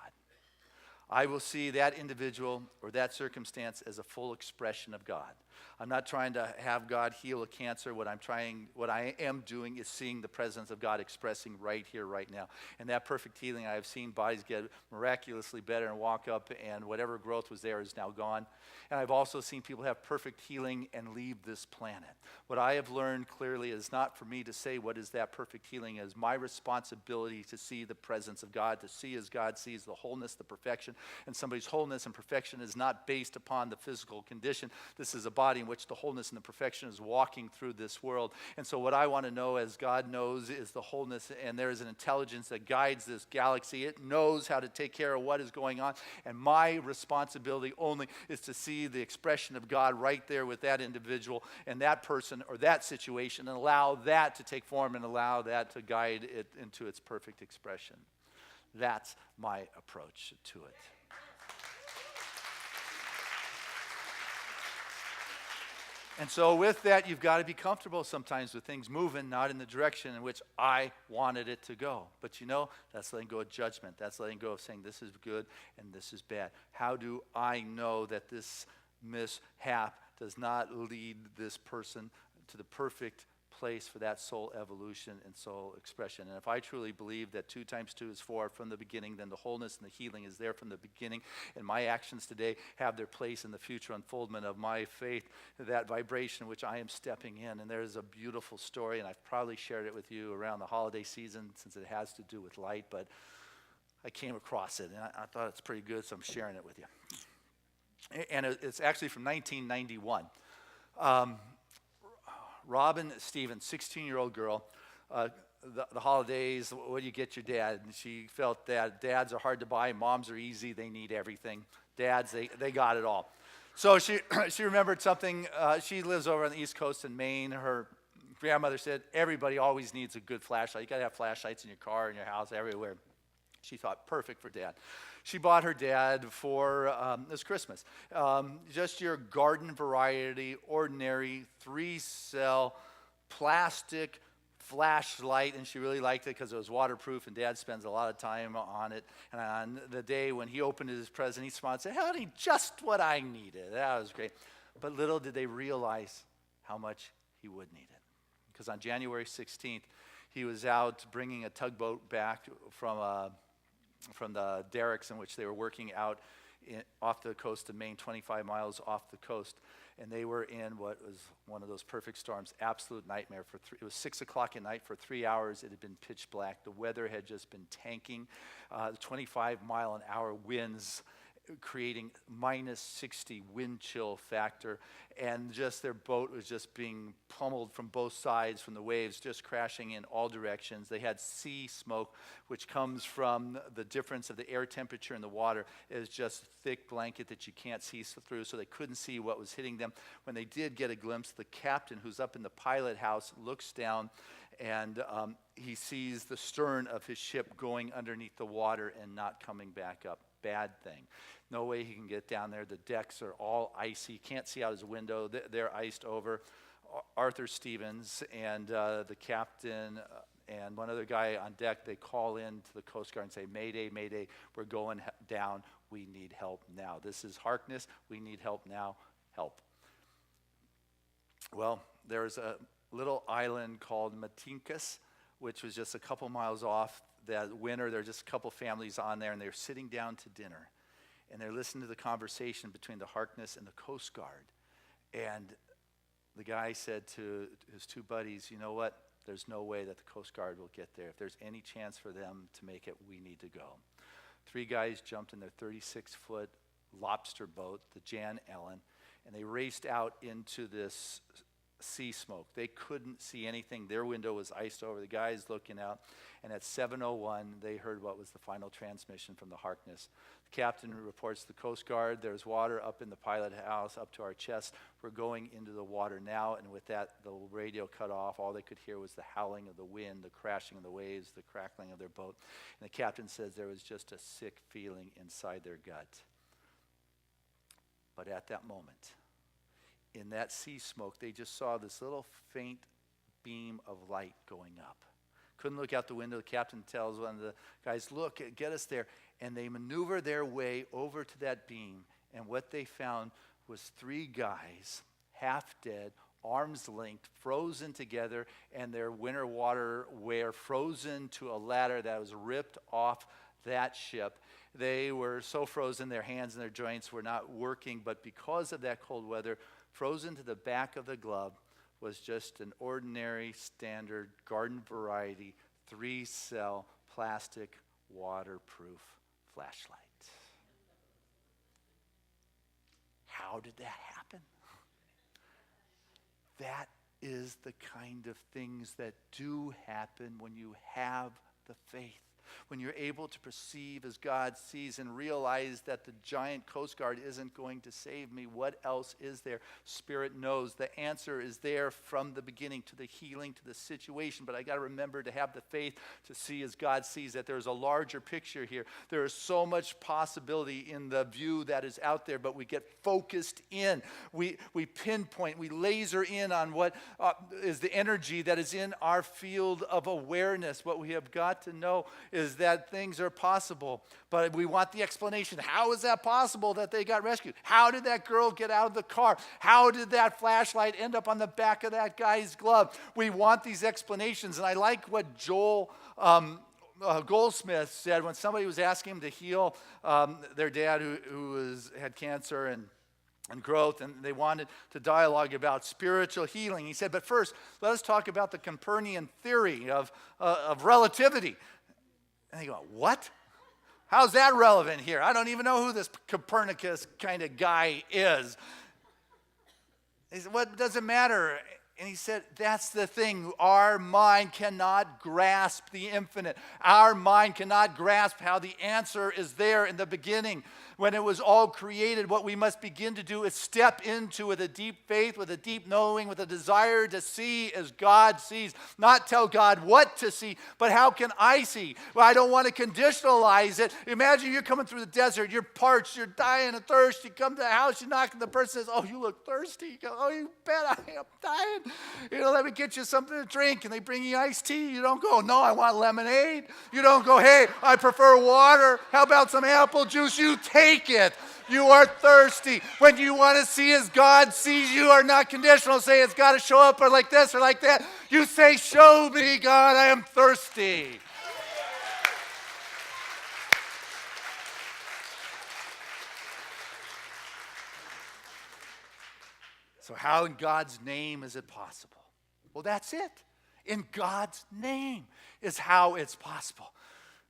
I will see that individual or that circumstance as a full expression of God. I'm not trying to have God heal a cancer. What I am doing is seeing the presence of God expressing right here, right now. And that perfect healing, I have seen bodies get miraculously better and walk up, and whatever growth was there is now gone. And I've also seen people have perfect healing and leave this planet. What I have learned clearly is not for me to say what is that perfect healing. It is my responsibility to see the presence of God, to see as God sees the wholeness, the perfection. And somebody's wholeness and perfection is not based upon the physical condition. This is a body in which the wholeness and the perfection is walking through this world. And so what I want to know, as God knows, is the wholeness, and there is an intelligence that guides this galaxy. It knows how to take care of what is going on. And my responsibility only is to see the expression of God right there with that individual and that person or that situation, and allow that to take form and allow that to guide it into its perfect expression. That's my approach to it. And so with that, you've got to be comfortable sometimes with things moving not in the direction in which I wanted it to go. But that's letting go of judgment. That's letting go of saying this is good and this is bad. How do I know that this mishap does not lead this person to the perfect place for that soul evolution and soul expression. And if I truly believe that 2 times 2 is 4 from the beginning, then the wholeness and the healing is there from the beginning, and my actions today have their place in the future unfoldment of my faith, that vibration which I am stepping in. And there's a beautiful story, and I've probably shared it with you around the holiday season since it has to do with light, but I came across it, and I thought it's pretty good, so I'm sharing it with you. And it's actually from 1991. Robin Stevens, 16-year-old girl, the holidays, what do you get your dad? And she felt that dads are hard to buy, moms are easy, they need everything. Dads, they got it all. So she remembered something. She lives over on the East Coast in Maine. Her grandmother said, everybody always needs a good flashlight. You got to have flashlights in your car, in your house, everywhere. She thought, perfect for Dad. She bought her dad for this Christmas just your garden variety, ordinary 3-cell plastic flashlight, and she really liked it because it was waterproof, and Dad spends a lot of time on it. And on the day when he opened his present, he smiled and said, honey, just what I needed. That was great. But little did they realize how much he would need it. Because on January 16th, he was out bringing a tugboat back from the derricks in which they were working out off the coast of Maine, 25 miles off the coast. And they were in what was one of those perfect storms, absolute nightmare. It was 6 o'clock at night. For 3 hours, it had been pitch black. The weather had just been tanking. The 25-mile-an-hour winds creating minus 60 wind chill factor, and just their boat was just being pummeled from both sides from the waves, just crashing in all directions. They had sea smoke, which comes from the difference of the air temperature in the water. It was just a thick blanket that you can't see through, so they couldn't see what was hitting them. When they did get a glimpse, the captain, who's up in the pilot house, looks down, and he sees the stern of his ship going underneath the water and not coming back up. Bad thing. No way he can get down there. The decks are all icy. He can't see out his window. They're iced over. Arthur Stevens and the captain and one other guy on deck, they call in to the Coast Guard and say, Mayday, Mayday, we're going down. We need help now. This is Harkness. We need help now. Help. Well, there's a little island called Matinkas, which was just a couple miles off. That winter, there were just a couple families on there, and they're sitting down to dinner. And they're listening to the conversation between the Harkness and the Coast Guard. And the guy said to his 2 buddies, you know what? There's no way that the Coast Guard will get there. If there's any chance for them to make it, we need to go. 3 guys jumped in their 36-foot lobster boat, the Jan Ellen, and they raced out into this sea smoke. They couldn't see anything. Their window was iced over. The guys looking out, and at 7:01, they heard what was the final transmission from the Harkness. The captain reports to the Coast Guard, there's water up in the pilot house up to our chest. We're going into the water now, and with that, the radio cut off. All they could hear was the howling of the wind, the crashing of the waves, the crackling of their boat. And the captain says there was just a sick feeling inside their gut. But at that moment, in that sea smoke, they just saw this little faint beam of light going up. Couldn't look out the window. The captain tells one of the guys, look, get us there. And they maneuver their way over to that beam. And what they found was 3 guys, half dead, arms linked, frozen together, and their winter water wear frozen to a ladder that was ripped off that ship. They were so frozen, their hands and their joints were not working, but because of that cold weather, frozen to the back of the glove was just an ordinary, standard, garden variety, 3-cell plastic waterproof flashlight. How did that happen? That is the kind of things that do happen when you have the faith. When you're able to perceive as God sees and realize that the giant Coast Guard isn't going to save me, what else is there? Spirit knows the answer is there from the beginning to the healing, to the situation. But I got to remember to have the faith to see as God sees, that there's a larger picture here. There is so much possibility in the view that is out there, but we get focused in. We pinpoint, we laser in on what is the energy that is in our field of awareness. What we have got to know is that things are possible, but we want the explanation. How is that possible that they got rescued? How did that girl get out of the car? How did that flashlight end up on the back of that guy's glove? We want these explanations, and I like what Joel Goldsmith said when somebody was asking him to heal their dad who had cancer and growth, and they wanted to dialogue about spiritual healing. He said, but first, let us talk about the Copernican theory of relativity. And they go, what? How's that relevant here? I don't even know who this Copernicus kind of guy is. He said, what does it matter? And he said, that's the thing. Our mind cannot grasp the infinite. Our mind cannot grasp how the answer is there in the beginning. When it was all created, what we must begin to do is step into with a deep faith, with a deep knowing, with a desire to see as God sees. Not tell God what to see, but how can I see? Well, I don't want to conditionalize it. Imagine you're coming through the desert, you're parched, you're dying of thirst. You come to the house, you knock, and the person says, oh, you look thirsty. You go, oh, you bet I am dying. Let me get you something to drink. And they bring you iced tea. You don't go, no, I want lemonade. You don't go, hey, I prefer water. How about some apple juice? You take it. You are thirsty. When you want to see as God sees, you are not conditional. Say it's got to show up or like this or like that. You say, show me, God, I am thirsty. So how in God's name is it possible? Well, that's it. In God's name is how it's possible.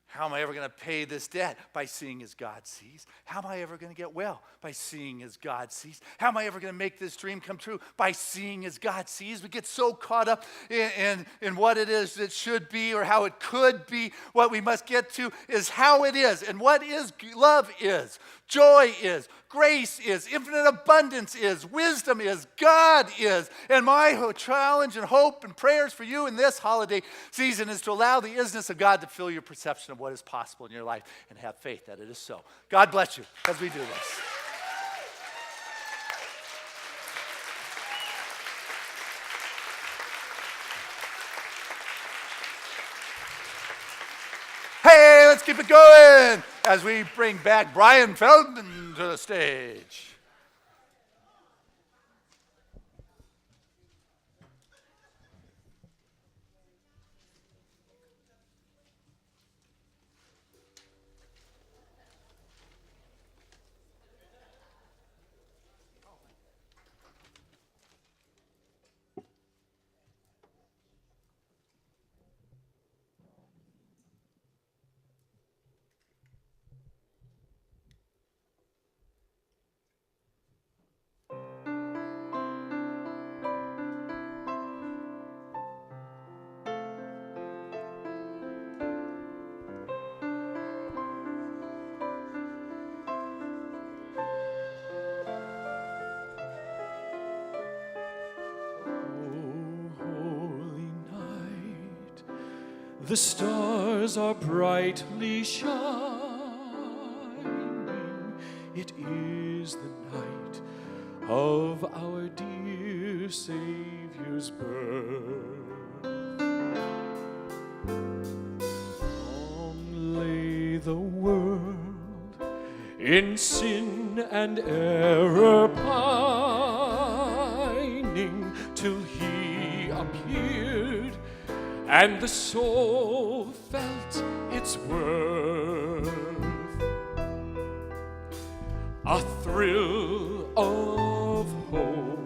How am I ever going to pay this debt? By seeing as God sees. How am I ever going to get well? By seeing as God sees. How am I ever going to make this dream come true? By seeing as God sees. We get so caught up in what it is that should be or how it could be. What we must get to is how it is. And what is love is. Joy is. Grace is. Infinite abundance is. Wisdom is. God is. And my challenge and hope and prayers for you in this holiday season is to allow the isness of God to fill your perception of what is possible in your life and have faith that it is so. God bless you as we do this. Hey, let's keep it going as we bring back Brian Feldman to the stage. The stars are brightly shining. It is the night of our dear Savior's birth. Long lay the world in sin and error pining till He appeared, and the soul felt its worth. A thrill of hope,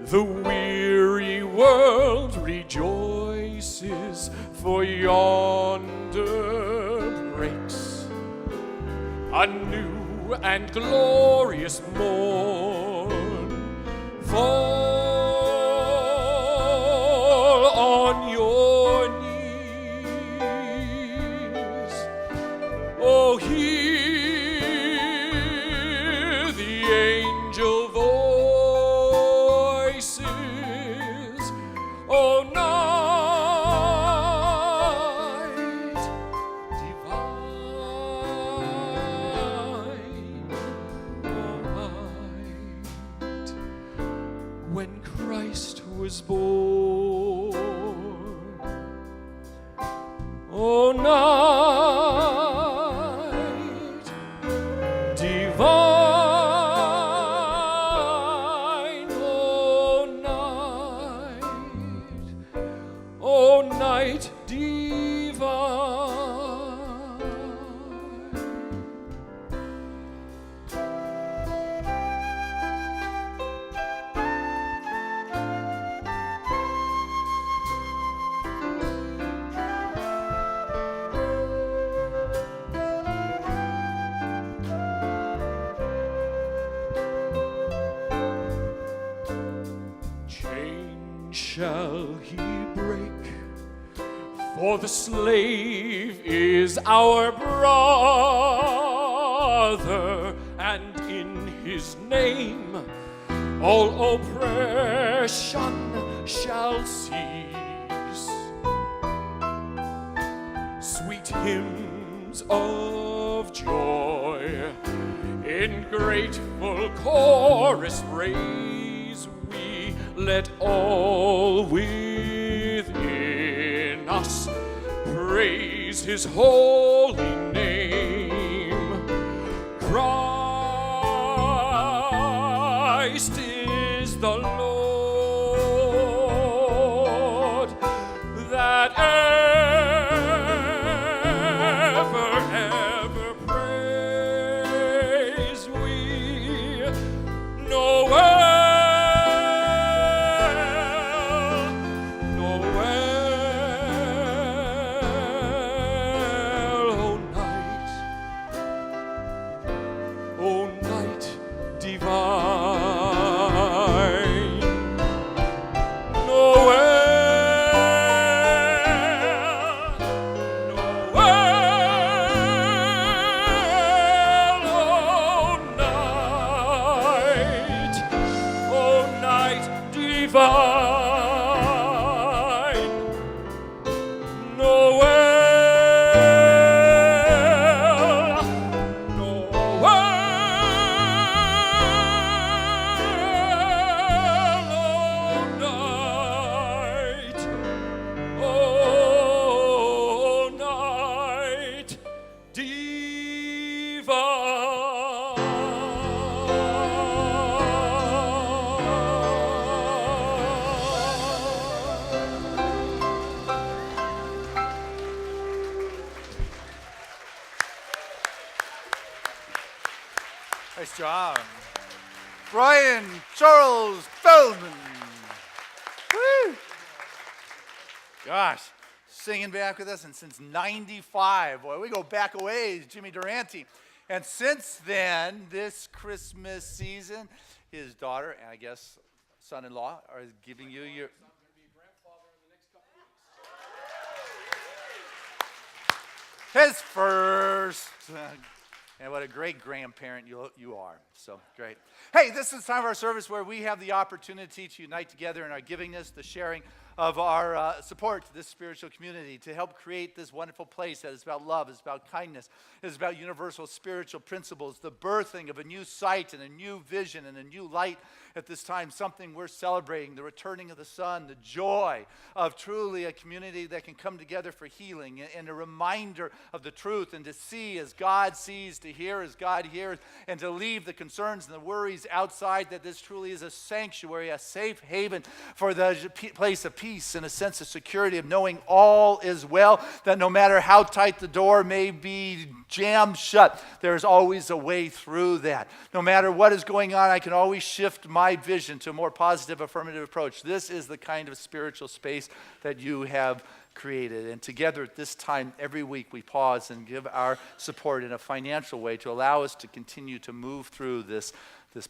the weary world rejoices, for yonder breaks a new and glorious morn. Fall on your knees, oh, hear the angel voices, oh, night divine, oh, night when Christ was born. Oh, night shall he break. For the slave is our brother, and in his name all oppression shall cease. Sweet hymns of joy in grateful chorus raise we, let all within us praise his holy name. Christ is the Lord, that ever praise we. O night divine, Noel, Noel, O night divine, Noel. Nice job. Brian Charles Feldman. Woo! Gosh, singing back with us, and since '95, boy, we go back a ways, Jimmy Durante. And since then, this Christmas season, his daughter, and I guess son-in-law, are giving you your... His first. And what a great grandparent you are. So great. Hey, this is the time of our service where we have the opportunity to unite together in our givingness, the sharing of our support to this spiritual community, to help create this wonderful place that is about love, is about kindness, is about universal spiritual principles, the birthing of a new sight and a new vision and a new light at this time, something we're celebrating, the returning of the sun, the joy of truly a community that can come together for healing, and a reminder of the truth, and to see as God sees, to hear as God hears, and to leave the concerns and the worries outside, that this truly is a sanctuary, a safe haven for the place of peace and a sense of security of knowing all is well, that no matter how tight the door may be jammed shut, there's always a way through that. No matter what is going on, I can always shift my vision to a more positive, affirmative approach. This is the kind of spiritual space that you have created. And together at this time, every week, we pause and give our support in a financial way to allow us to continue to move through this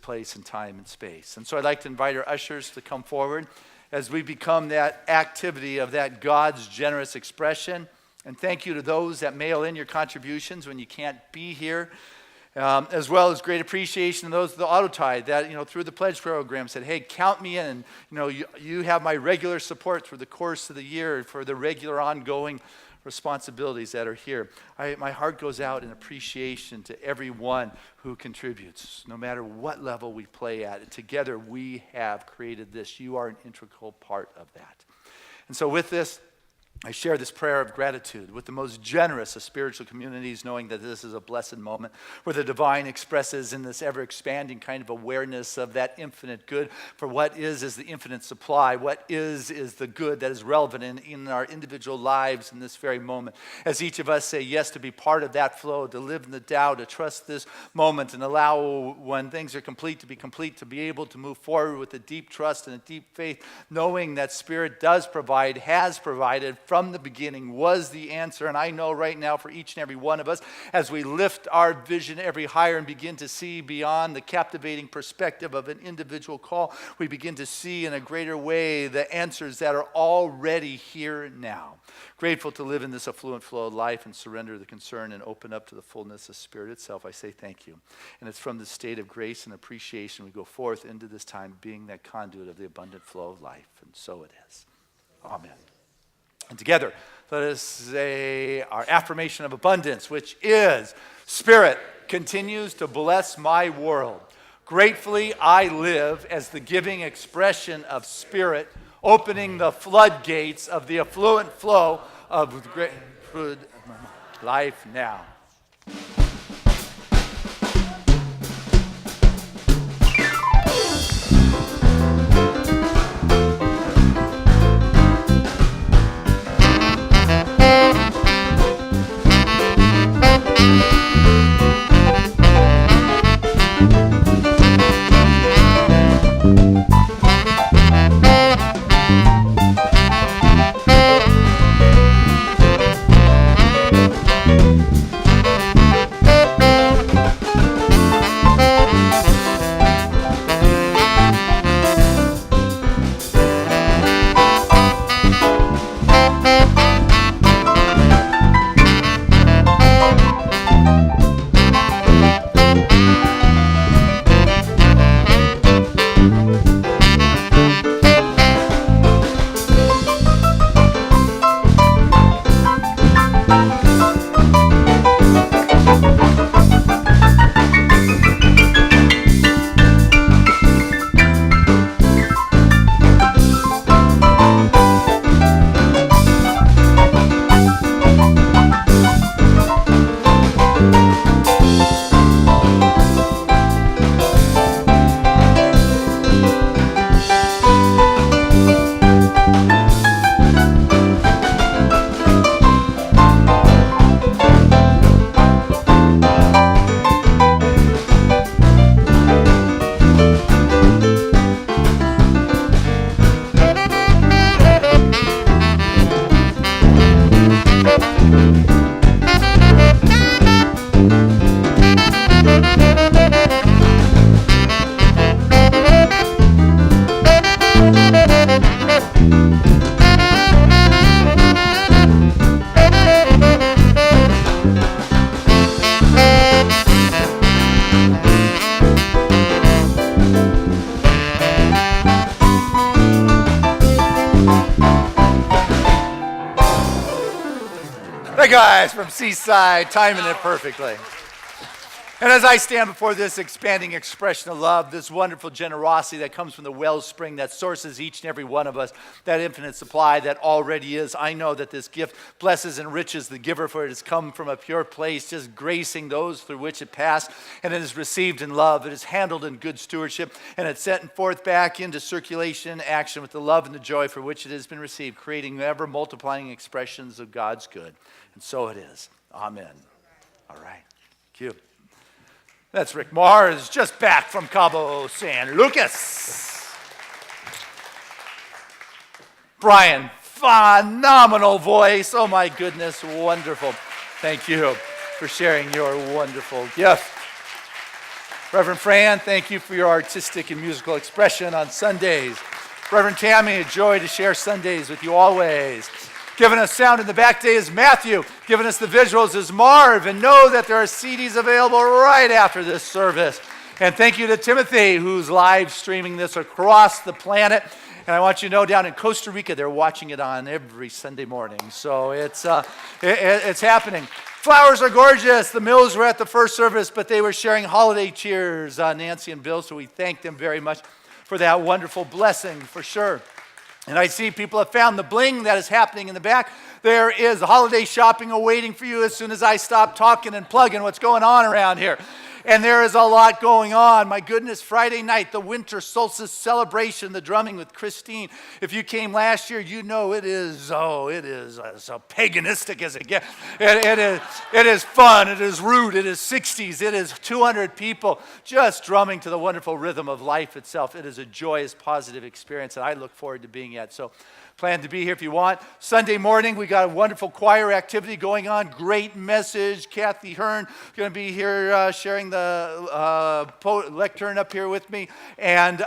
place and time and space. And so I'd like to invite our ushers to come forward as we become that activity of that God's generous expression. And thank you to those that mail in your contributions when you can't be here, as well as great appreciation to those of the auto tithe that, through the pledge program said, hey, count me in. And, you have my regular support through the course of the year for the regular ongoing responsibilities that are here. My heart goes out in appreciation to everyone who contributes, no matter what level we play at. Together we have created this. You are an integral part of that. And so with this, I share this prayer of gratitude with the most generous of spiritual communities, knowing that this is a blessed moment where the divine expresses in this ever-expanding kind of awareness of that infinite good. For what is the infinite supply. What is the good that is relevant in our individual lives in this very moment. As each of us say yes to be part of that flow, to live in the Tao, to trust this moment and allow when things are complete, to be able to move forward with a deep trust and a deep faith, knowing that Spirit does provide, has provided from the beginning was the answer. And I know right now for each and every one of us, as we lift our vision every higher and begin to see beyond the captivating perspective of an individual call, we begin to see in a greater way the answers that are already here now. Grateful to live in this affluent flow of life and surrender the concern and open up to the fullness of Spirit itself. I say thank you. And it's from this state of grace and appreciation we go forth into this time being that conduit of the abundant flow of life. And so it is. Amen. And together, let us say our affirmation of abundance, which is, Spirit continues to bless my world. Gratefully, I live as the giving expression of Spirit, opening the floodgates of the affluent flow of life now. The guys from Seaside, timing it perfectly. And as I stand before this expanding expression of love, this wonderful generosity that comes from the wellspring that sources each and every one of us, that infinite supply that already is, I know that this gift blesses and enriches the giver, for it has come from a pure place, just gracing those through which it passed, and it is received in love. It is handled in good stewardship, and it's sent forth back into circulation and action with the love and the joy for which it has been received, creating ever-multiplying expressions of God's good. And so it is. Amen. All right. Thank you. That's Rick Mars, just back from Cabo San Lucas. Brian, phenomenal voice. Oh my goodness, wonderful. Thank you for sharing your wonderful gift. Reverend Fran, thank you for your artistic and musical expression on Sundays. Reverend Tammy, a joy to share Sundays with you always. Giving us sound in the back day is Matthew. Giving us the visuals is Marv. And know that there are CDs available right after this service. And thank you to Timothy, who's live streaming this across the planet. And I want you to know down in Costa Rica, they're watching it on every Sunday morning. So it's happening. Flowers are gorgeous. The Mills were at the first service, but they were sharing holiday cheers, Nancy and Bill. So we thank them very much for that wonderful blessing, for sure. And I see people have found the bling that is happening in the back. There is holiday shopping awaiting for you as soon as I stop talking and plugging what's going on around here. And there is a lot going on. My goodness, Friday night, the winter solstice celebration, the drumming with Christine. If you came last year, you know it is so paganistic as it gets. It is fun, it is rude, it is 60s, it is 200 people just drumming to the wonderful rhythm of life itself. It is a joyous, positive experience, and I look forward to being at. So plan to be here if you want. Sunday morning, we got a wonderful choir activity going on. Great message. Kathy Hearn going to be here sharing the lectern up here with me. And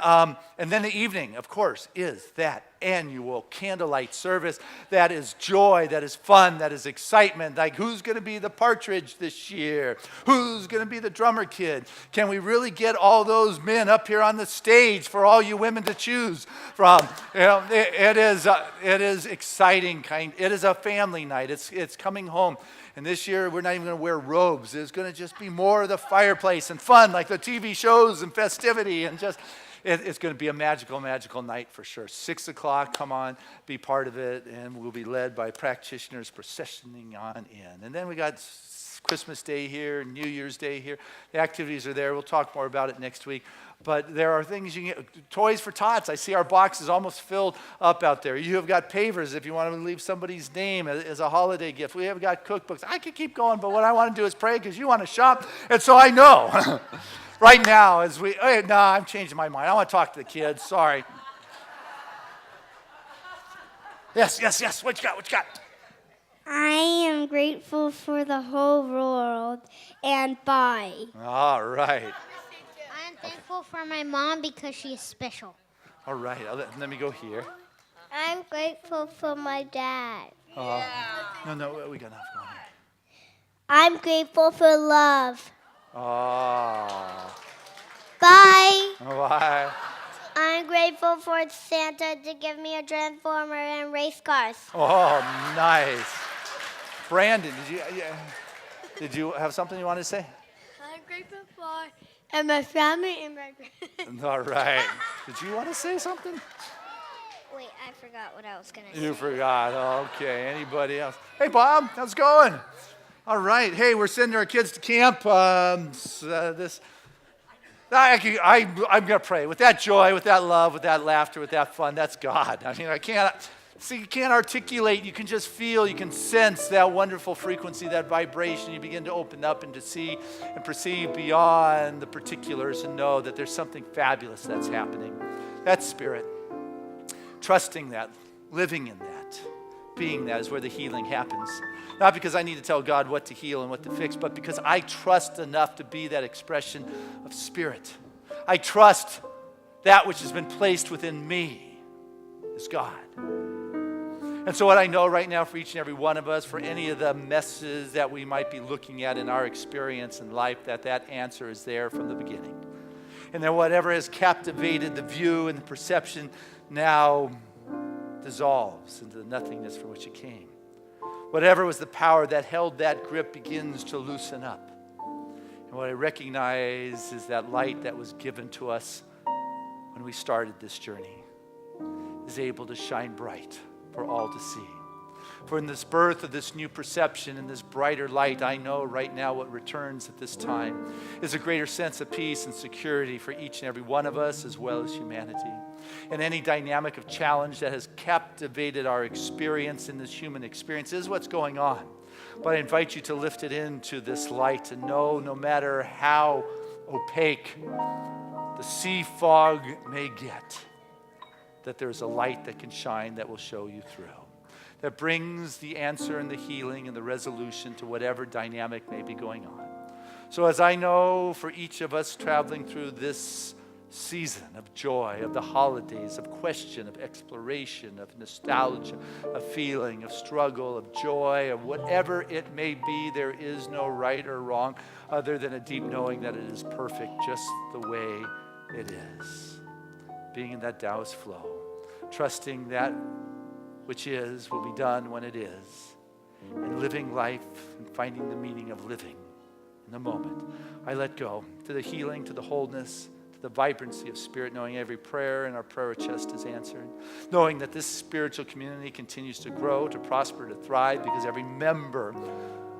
then the evening, of course, is that annual candlelight service. That is joy, that is fun, that is excitement. Like, who's going to be the partridge this year? Who's going to be the drummer kid? Can we really get all those men up here on the stage for all you women to choose from? You know, it is exciting. It is a family night. It's coming home. And this year, we're not even going to wear robes. It's going to just be more of the fireplace and fun, like the TV shows and festivity and just... It's going to be a magical, magical night for sure. 6 o'clock, come on, be part of it, and we'll be led by practitioners processioning on in. And then we got Christmas Day here, New Year's Day here. The activities are there. We'll talk more about it next week. But there are things you can get. Toys for Tots. I see our box is almost filled up out there. You have got pavers if you want to leave somebody's name as a holiday gift. We have got cookbooks. I could keep going, but what I want to do is pray because you want to shop, and so I know. Right now, I'm changing my mind. I want to talk to the kids. Sorry. Yes. What you got? I am grateful for the whole world and bye. All right. I'm thankful for my mom because she's special. All right. Let me go here. I'm grateful for my dad. No, we got enough going here. I'm grateful for love. Oh. Bye. Bye. I'm grateful for Santa to give me a transformer and race cars. Oh, nice. Brandon, did you have something you wanted to say? I'm grateful for my family and my grandparents. All right. Did you want to say something? Wait, I forgot what I was going to say. You forgot. Okay. Anybody else? Hey, Bob, how's it going? All right. Hey, we're sending our kids to camp. I'm going to pray. With that joy, with that love, with that laughter, with that fun, that's God. I mean, you can't articulate. You can just feel, you can sense that wonderful frequency, that vibration. You begin to open up and to see and perceive beyond the particulars and know that there's something fabulous that's happening. That spirit, trusting that, living in that, being that is where the healing happens. Not because I need to tell God what to heal and what to fix, but because I trust enough to be that expression of spirit. I trust that which has been placed within me is God. And so what I know right now for each and every one of us, for any of the messes that we might be looking at in our experience in life, that answer is there from the beginning. And that whatever has captivated the view and the perception now dissolves into the nothingness from which it came. Whatever was the power that held that grip begins to loosen up. And what I recognize is that light that was given to us when we started this journey is able to shine bright for all to see. For in this birth of this new perception and this brighter light, I know right now what returns at this time is a greater sense of peace and security for each and every one of us as well as humanity. And any dynamic of challenge that has captivated our experience in this human experience is what's going on. But I invite you to lift it into this light and know no matter how opaque the sea fog may get, that there's a light that can shine that will show you through. That brings the answer and the healing and the resolution to whatever dynamic may be going on. So as I know for each of us traveling through this season of joy, of the holidays, of question, of exploration, of nostalgia, of feeling, of struggle, of joy, of whatever it may be, there is no right or wrong other than a deep knowing that it is perfect just the way it is. Being in that Taoist flow, trusting that which is will be done when it is, and living life and finding the meaning of living in the moment. I let go to the healing, to the wholeness, to the vibrancy of spirit, knowing every prayer in our prayer chest is answered, knowing that this spiritual community continues to grow, to prosper, to thrive, because every member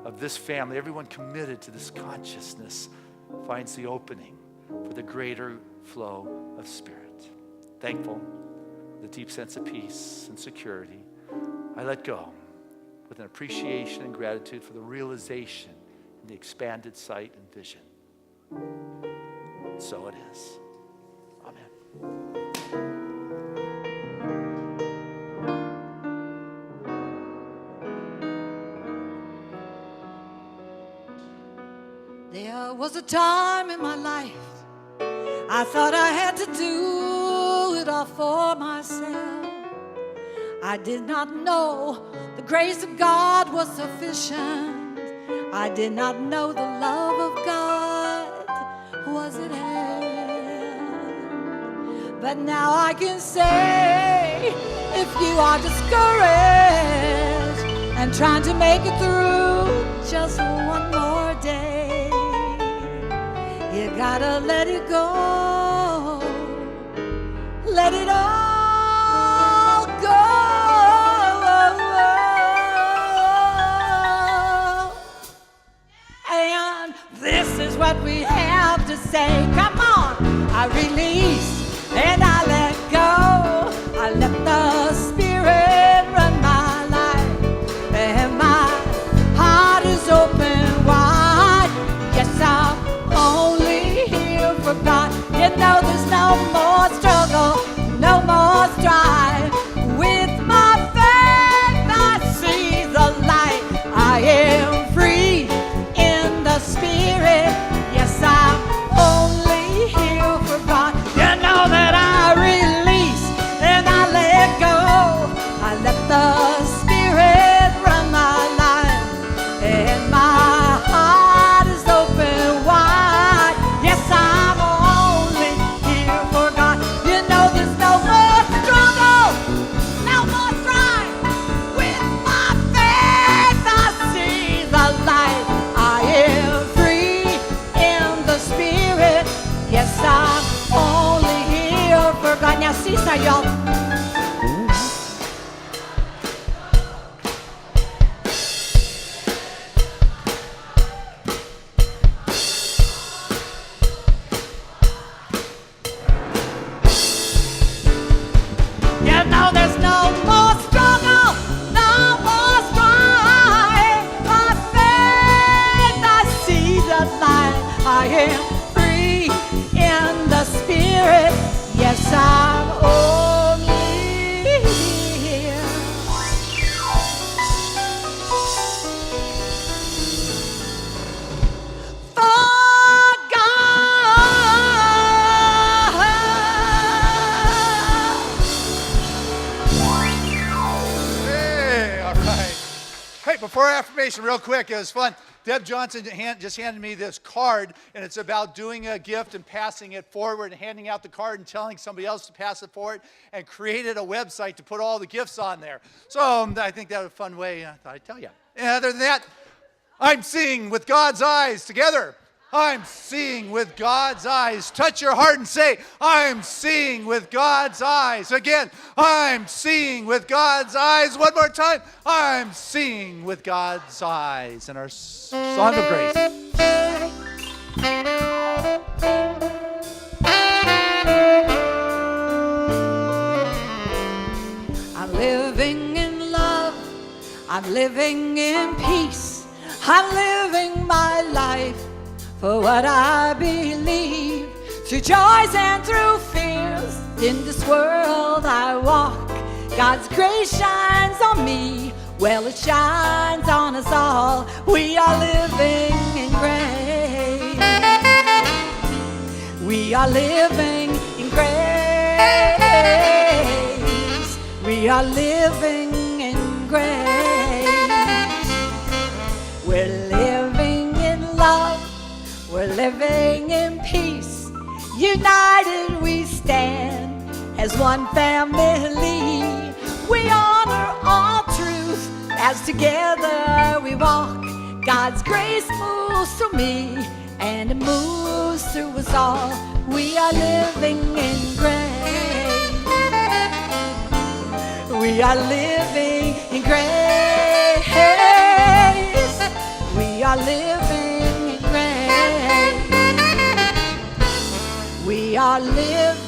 of this family, everyone committed to this consciousness, finds the opening for the greater flow of Spirit. Thankful, with a deep sense of peace and security, I let go with an appreciation and gratitude for the realization and the expanded sight and vision. So it is. Amen. There was a time in my life I thought I had to do it all for myself. I did not know the grace of God was sufficient. I did not know the love of God was at hand. But now I can say, if you are discouraged and trying to make it through just one more day, you gotta let it go. Let it all go. And this is what we have to say. Come on. I release and I let go. I let the Spirit run my life. And my heart is open wide. Yes, I'm only here for God. You know there's no more struggle, no more strife. With my faith I see the light. I am free in the Spirit. Yes, I'm only here for God. You know that I release and I let go. I let the Spirit run my life. And my heart is open wide. Yes, I'm only here for God. You know there's no more struggle, no more strife. With my faith I see the light. I am free in the Spirit. Yes, I'm only here for God. Now, Seaside, y'all. You know there's no more struggle, no more strife. By faith I see the light. I am free in the Spirit. Yes, I'm only here for Hey, all right. Hey, before affirmation, real quick, it was fun. Deb Johnson just handed me this card, and it's about doing a gift and passing it forward and handing out the card and telling somebody else to pass it forward, and created a website to put all the gifts on there. So I think that was a fun way. I thought I'd tell you. And other than that, I'm seeing with God's eyes together. I'm seeing with God's eyes. Touch your heart and say, I'm seeing with God's eyes. Again, I'm seeing with God's eyes. One more time. I'm seeing with God's eyes. And our song of grace. I'm living in love. I'm living in peace. I'm living my life for what I believe. Through joys and through fears, in this world I walk. God's grace shines on me. Well, it shines on us all. We are living in grace. We are living in grace. We are living in grace. We're living in love. We're living in peace. United we stand as one family. We honor all truth as together we walk. God's grace moves through me and it moves through us all. We are living in grace. We are living in grace. We are living in grace. are living